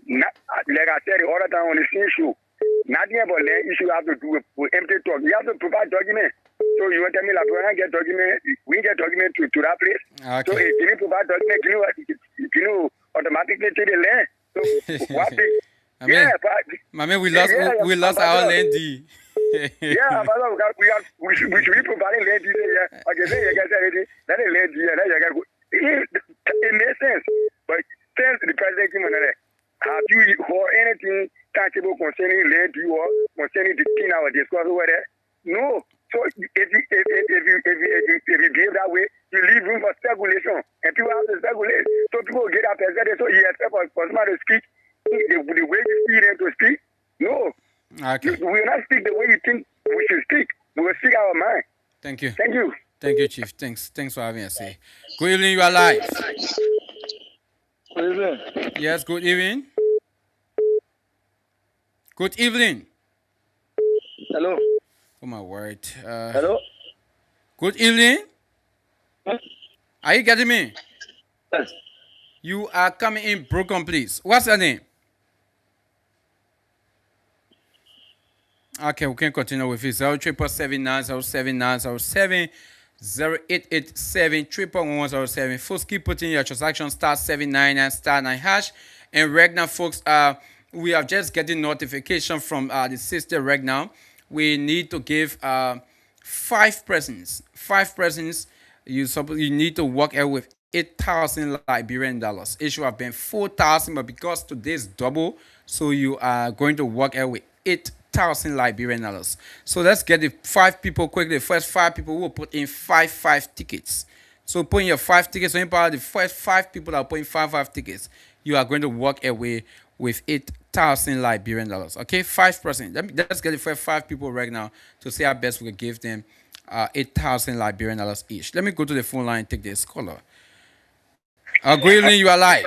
like I said the other time on the same show, nothing about land issue have to do with empty talk. You have to provide document. So you want to tell me like when I get document, we get document to that place. Okay. So if you provide document, you automatically take the land. So what the we lost our land deed. Yeah, but we should be providing land deed. Yeah, okay, then you guys already that is land deed. It makes sense, but since the president came on there, have you heard anything tangible concerning land deed or concerning the thing I was discussing over there? No. So if you behave that way, you leave room for speculation, and people have to speculate. So people get up and say, so you expect for somebody to speak the way you see them to speak. No. Okay. We will not speak the way you think we should speak. We will speak our mind. Thank you. Thank you. Thank you, Chief. Thanks for having us here. Good evening, you are live. Good evening. Yes, good evening. Good evening. Hello. Oh my word. Hello. Good evening. Are you getting me? Yes. You are coming in broken, please. What's your name? Okay, we can continue with it. 07779079087 0887 Folks, keep putting your transaction *799 and *9#. And right now, folks, we are just getting notification from the sister right now. We need to give 5 persons. 5 persons. You need to work out with 8,000 Liberian dollars. It should have been 4,000, but because today's double, so you are going to work out with 8,000 Liberian dollars. So let's get the 5 people quickly. The first 5 people will put in 5 tickets. So put in your 5 tickets. So in power, the first 5 people that are putting 5 tickets, you are going to walk away with 8,000 Liberian dollars. Okay, 5%. Let's get the first 5 people right now to see how best we can give them 8,000 Liberian dollars each. Let me go to the phone line and take this caller. Good evening, you are live.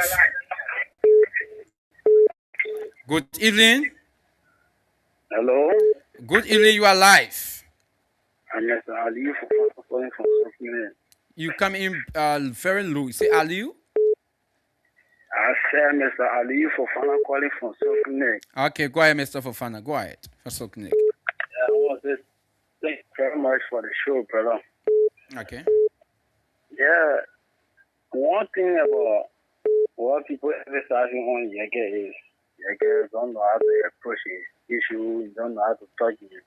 Good evening. Hello. Good evening, you are live. I'm Mr. Aliyu calling from Sophie. You come in very low. You say Aliyu? I said Mr. Aliyu Fofana calling from Sophie. Okay, go ahead, Mr. Fofana. Go ahead. For Sophie. I want to thank you very much for the show, brother. Okay. Yeah. One thing about what people emphasizing on Yeke is Yeke don't know how to approach it. Issue, you don't know how to talk it.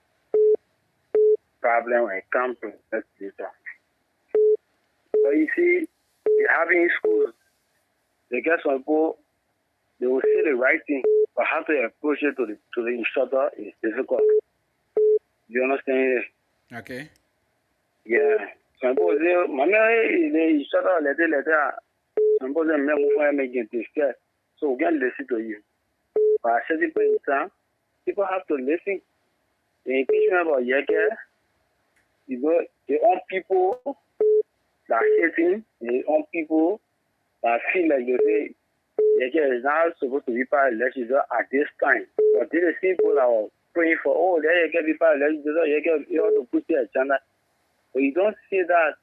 Problem when it comes to that data. But you see, having schools, they get some people, they will say the right thing, but how to approach it to the instructor is difficult. You understand? Okay. Yeah. Some people say, the instructor letter. Some people say, so we can listen to you. But at a certain point in time, people have to listen. The impeachment about Yeke, you know, they own people that are hating, they own people that feel like they say Yeke is not supposed to be part of the election at this time. But they the people that are praying for, oh, let Yeke be part of the election, Yeke, you have to put their agenda. But you don't say that.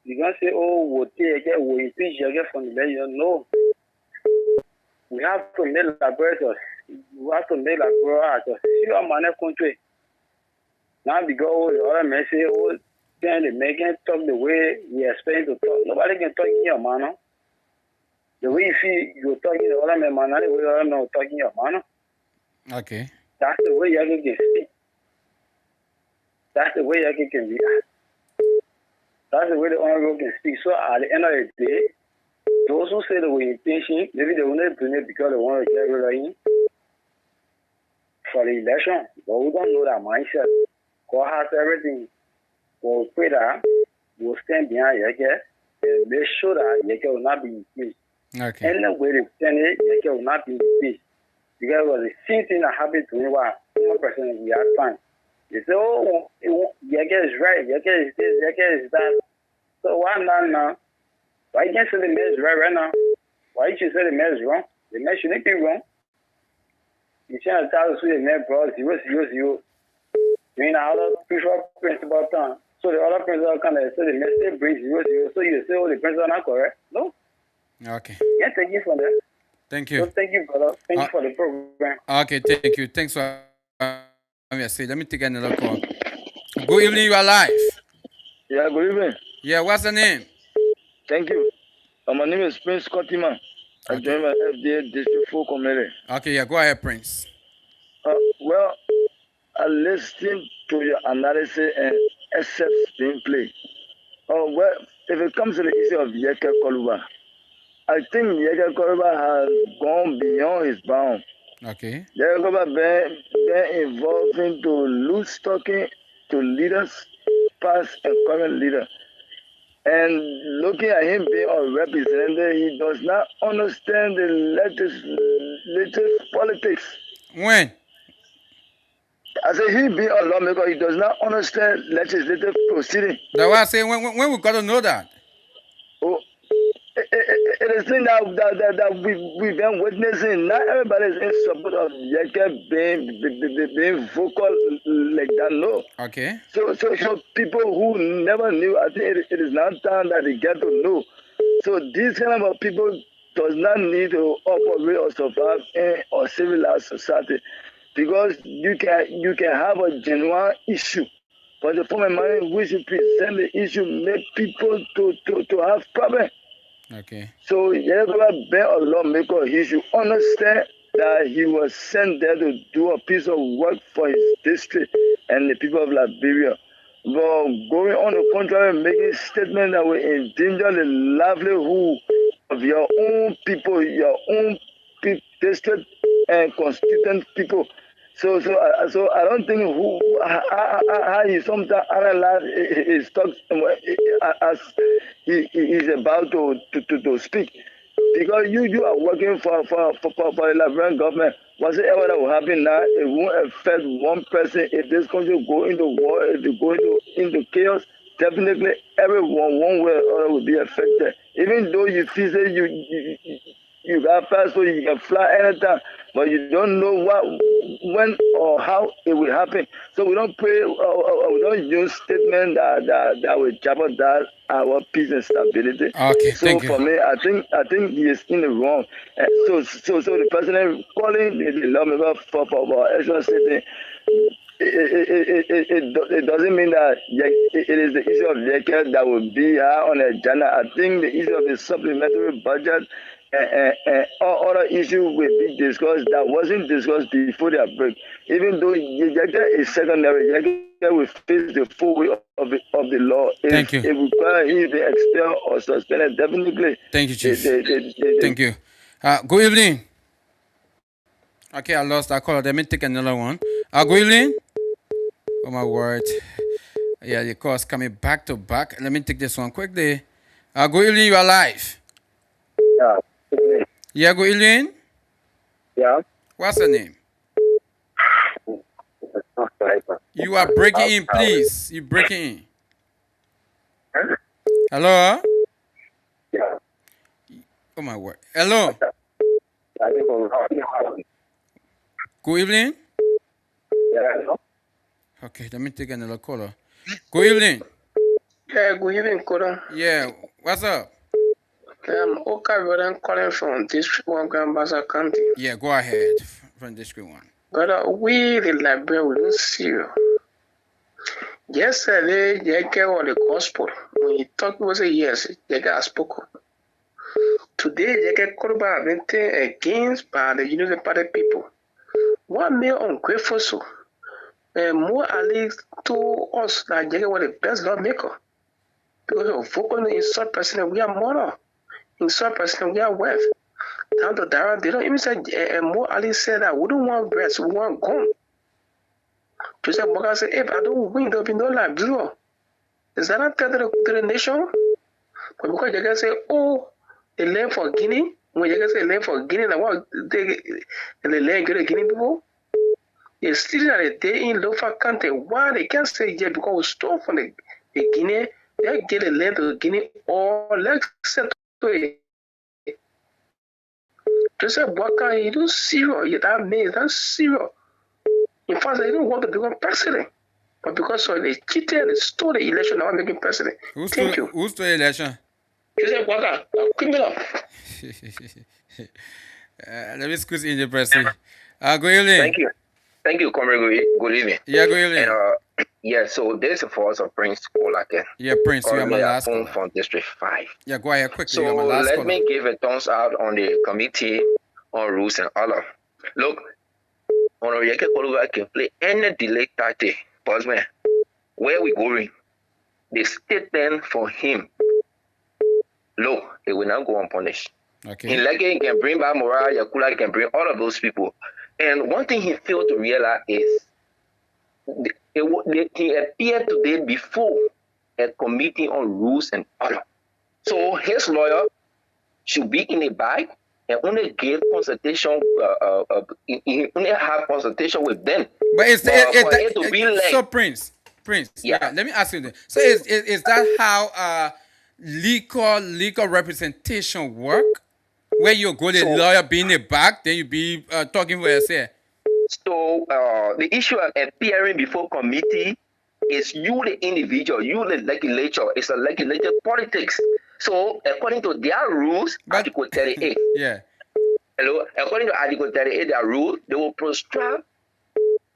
You don't say, oh, we'll take Yeke, we'll impeach Yeke from the election. No. We have to make laboratories. We have to make laboratories. See our money country. Now because the other men say, oh, then the men can talk the way we expect to talk. Nobody can talk in your manner. The way you feel you're talking the other man, the way the other man talking in your manner. Okay. That's the way you can speak. That's the way you can be. That's the way the honorable can speak. So at the end of the day, those who say they were intention, maybe they will not bring it because they want to get rid of him for the election. But we don't know that mindset. God has everything. We'll pray that we'll stand behind Yeke and make sure that Yeke will not be impeached. Okay. Any way they stand it, Yeke will not be impeached. Because it was the same thing that happened to me while one person we had time. They say, oh, Yeke is right, Yeke is this, Yeke is that. So why not now? Why you can't say the man is right now? Why you should say the man is wrong? The man shouldn't be wrong. You see, I tell you, net bro, 000. Doing other preferred principal time. So the other principal kind of say the mistake bring 00. So you say, oh, the principal not correct? No. Okay. Yeah, thank you for that. Thank you. So thank you, brother. Thank you for the program. Okay, thank you. Thanks for let me take another call. Good evening, you are live. Yeah, good evening. Yeah, what's the name? Thank you. My name is Prince Scottyman. I joined my FDA District 4 committee. Okay, yeah, go ahead, Prince. Well, I listened to your analysis and excepts being played. Well, if it comes to the issue of Yeke Koluba, I think Yeke Koluba has gone beyond his bound. Okay. Yeke Koluba been involved into loose talking to leaders, past and current leaders. And looking at him being a representative, he does not understand the latest politics. When? I say he being a lawmaker, he does not understand legislative proceeding. That's why I say when we got to know that. Oh, it is thing that we've been witnessing. Not everybody is in support of Yeke being vocal like that, no. Okay. So people who never knew, I think it is now time that they get to know. So these kind of people does not need to operate or survive in a civilized society, because you can have a genuine issue, but the form of money which you present the issue make people to have problem. Okay. So Yehovah being a lawmaker, he should understand that he was sent there to do a piece of work for his district and the people of Liberia. But going on the contrary, making statements that will endanger the livelihood of your own people, your own district and constituent people. So I don't think how he sometimes analyze his talks as he is about to speak, because you are working for the Liberian government. Whatever that will happen now, it won't affect one person. If this country go into war, if it go into chaos, definitely everyone one way or other will be affected. Even though you feel that you got fast so you can fly anytime, but you don't know when or how it will happen. So we don't pray, we don't use statements that will jeopardize our peace and stability. Okay, so thank you. for me, I think he is in the wrong. So the president calling the lawmaker for extra sitting. It doesn't mean that it is the issue of Yeke that will be high on the agenda. I think the issue of the supplementary budget and all other issues will be discussed that wasn't discussed before their break. Even though Yeke is secondary, Yeke will face the full weight of the law. Thank you. If required, he will be expelled or suspended. Definitely. Thank you, Chief. Thank you. Good evening. Okay, I lost that caller. Let me take another one. Good evening. Oh my word. Yeah, the call's coming back to back. Let me take this one quickly. Good evening, you are live. Yeah. Yeah, good evening. Yeah. What's your name? You are breaking in, please. You breaking in. Hello? Yeah. Oh my word. Hello? Good evening. Yeah. Okay, let me take another caller. Good evening. Yeah, good evening, Koda. Yeah, what's up? Oka Vedan calling from District 1, Gambasa County. Yeah, go ahead from District 1. Brother, we the Liberia, we don't see you. Yesterday, Jake on the gospel. When he talked, he was a yes, Jake has spoken. Today, Jake Koruba have been against by the United Party people. What made ungrateful so? And more alleged to us that Jake was the best lawmaker. Because of vocal insult person, we are moral. Insult person, we are wealth. Down to Dara, they don't even say, and more Ali said that we don't want breast, we want gum. Joseph Morgan said, if I don't win, there'll be no Liberia. Is that not tell to the nation? But because you guys say, oh, they learn for Guinea, when you guys say learn for Guinea, like what they learn get the Guinea people? They still at a day in Lofa country. Why they can't say yeah because we stole from the Guinea, they get a land to Guinea or let's set to it. They said, Waka, you don't serious. That means that's serious. In fact, they don't want to become president. But because of they cheated, they stole the election, now making president. Who Thank you. stole the election? They said, Waka, criminal. Let me squeeze in the person. Go evening. Thank you. Thank you, Comrade. Good evening. Yeah, go evening. And, yeah, so this is for us of Prince Olake. Yeah, Prince, you are my last phone caller. from District 5. Yeah, go ahead quickly. So you are my last let caller. me give a thumbs out on the committee on rules and order. Look, Honorable Yeke Koluga can play any delay tactic. Pause, man. Where we going? The statement for him. Look, it will not go unpunished. Okay. In Leke can bring back Morale, Yakula can bring all of those people. And one thing he failed to realize is he appeared today before a committee on rules and order. So his lawyer should be in a bag and only give consultation, only have consultation with them. But it's it to be like, so Prince, yeah. Let me ask you this. So is that how legal representation work? Where you go the lawyer be in the back, then you be talking for yourself. So the issue of appearing before committee is you the individual, you the legislature. It's a legislative politics. So according to their rules, Article 38. Yeah. Hello. According to Article 38, their rule, they will prescribe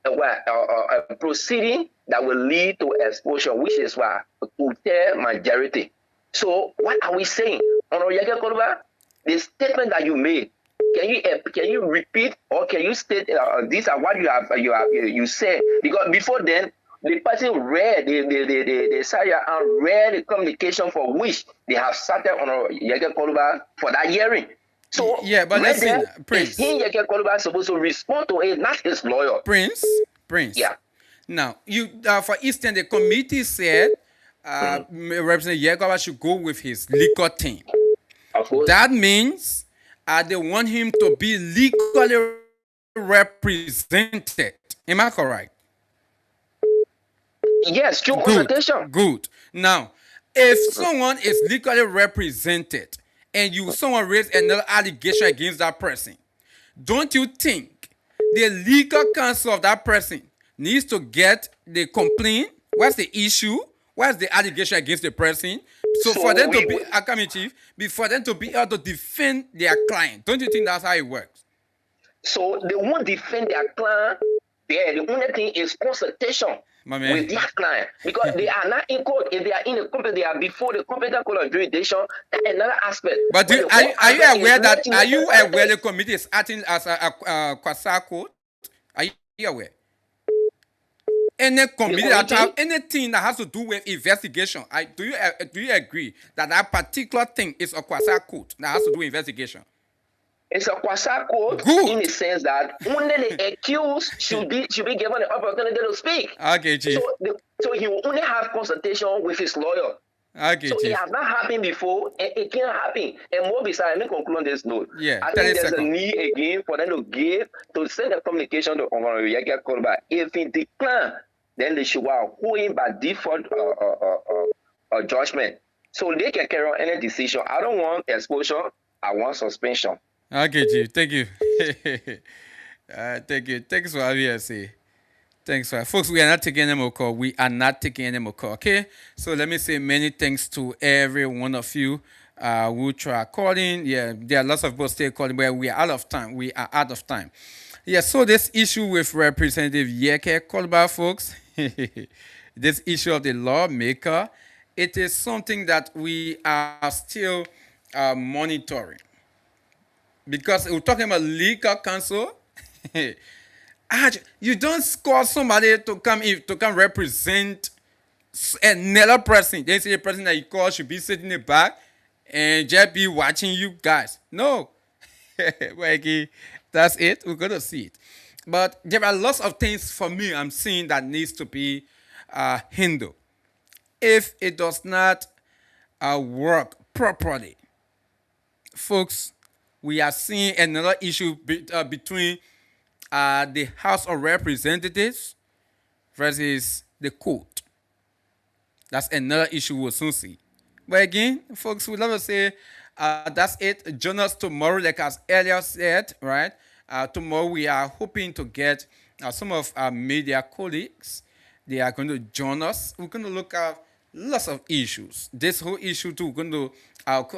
a proceeding that will lead to expulsion, which is why to their majority. So what are we saying? The statement that you made, can you repeat or can you state these are what you said? Because before then, the person read the Saya and read the communication for which they have started on Yeke Koluba for that hearing. So yeah, but listen, Prince. Yeke Koluba is supposed to respond to it, not his lawyer. Prince. Yeah. Now you for instance, the committee said Representative Yekova should go with his legal team. That means they want him to be legally represented. Am I correct? Yes, through consultation. Good. Now, if someone is legally represented and someone raised another allegation against that person, don't you think the legal counsel of that person needs to get the complaint? What's the issue? What's the allegation against the person? So for them to be for them to be able to defend their client. Don't you think that's how it works? So they won't defend their client. Yeah, the only thing is consultation with their client. Because they are not in court. If they are in the company, they are before the competent court of jurisdiction. That's another aspect. But are you aware the committee is acting as a quasi court? Are you aware? Any committee that have anything that has to do with investigation, do you agree that particular thing is a quasi court that has to do with investigation? It's a quasi court in the sense that only the accused should be given the opportunity to speak. Okay, Chief. So he will only have consultation with his lawyer. Okay, so Chief. It has not happened before, and it can happen. And more besides, let me conclude on this note. Yeah, I think there's a need again for them to send a communication to Honorable Yeke Koluba. If he declines, then they should go in by default judgment. So they can carry on any decision. I don't want exposure. I want suspension. Okay, Chief. Thank you. Thank you. Thanks for having us. Thanks for folks. We are not taking any more call. We are not taking any more call. Okay. So let me say many thanks to every one of you who try calling. Yeah, there are lots of people still calling, but we are out of time. We are out of time. Yeah. So this issue with Representative Yeke Koluba, folks. This issue of the lawmaker, it is something that we are still monitoring. Because we're talking about legal counsel. You don't score somebody to come represent another person. They say the person that you call should be sitting in the back and just be watching you guys. No. That's it. We're going to see it. But there are lots of things for me I'm seeing that needs to be handled. If it does not work properly, folks, we are seeing another issue between the House of Representatives versus the court. That's another issue we'll soon see. But again, folks, we love to say That's it. Join us tomorrow, like as earlier said, right? Tomorrow we are hoping to get some of our media colleagues. They are going to join us. We're going to look at lots of issues. This whole issue too, going to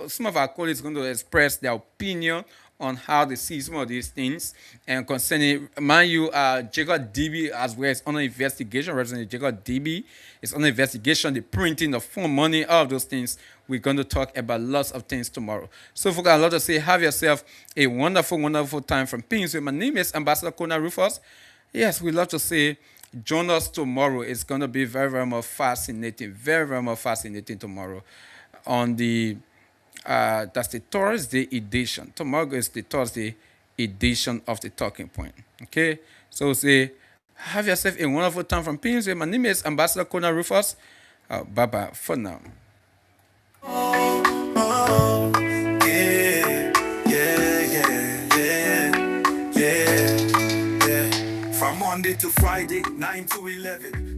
some of our colleagues are going to express their opinion on how they see some of these things. And concerning, mind you, Jacob DB as well is under investigation. Representative Jacob DB is under investigation, the printing of phone money, all of those things. We're going to talk about lots of things tomorrow. So, folks, I'd love to say, have yourself a wonderful, wonderful time from Pings. My name is Ambassador KONAH RUFUS. Yes, we'd love to say, join us tomorrow. It's going to be very, very much fascinating. Very, very much fascinating tomorrow on the that's the Thursday edition. Tomorrow is the Thursday edition of the Talking Point. Okay? So say, have yourself a wonderful time from Pings. My name is Ambassador KONAH RUFUS. Bye-bye for now. From Monday to Friday, 9 to 11.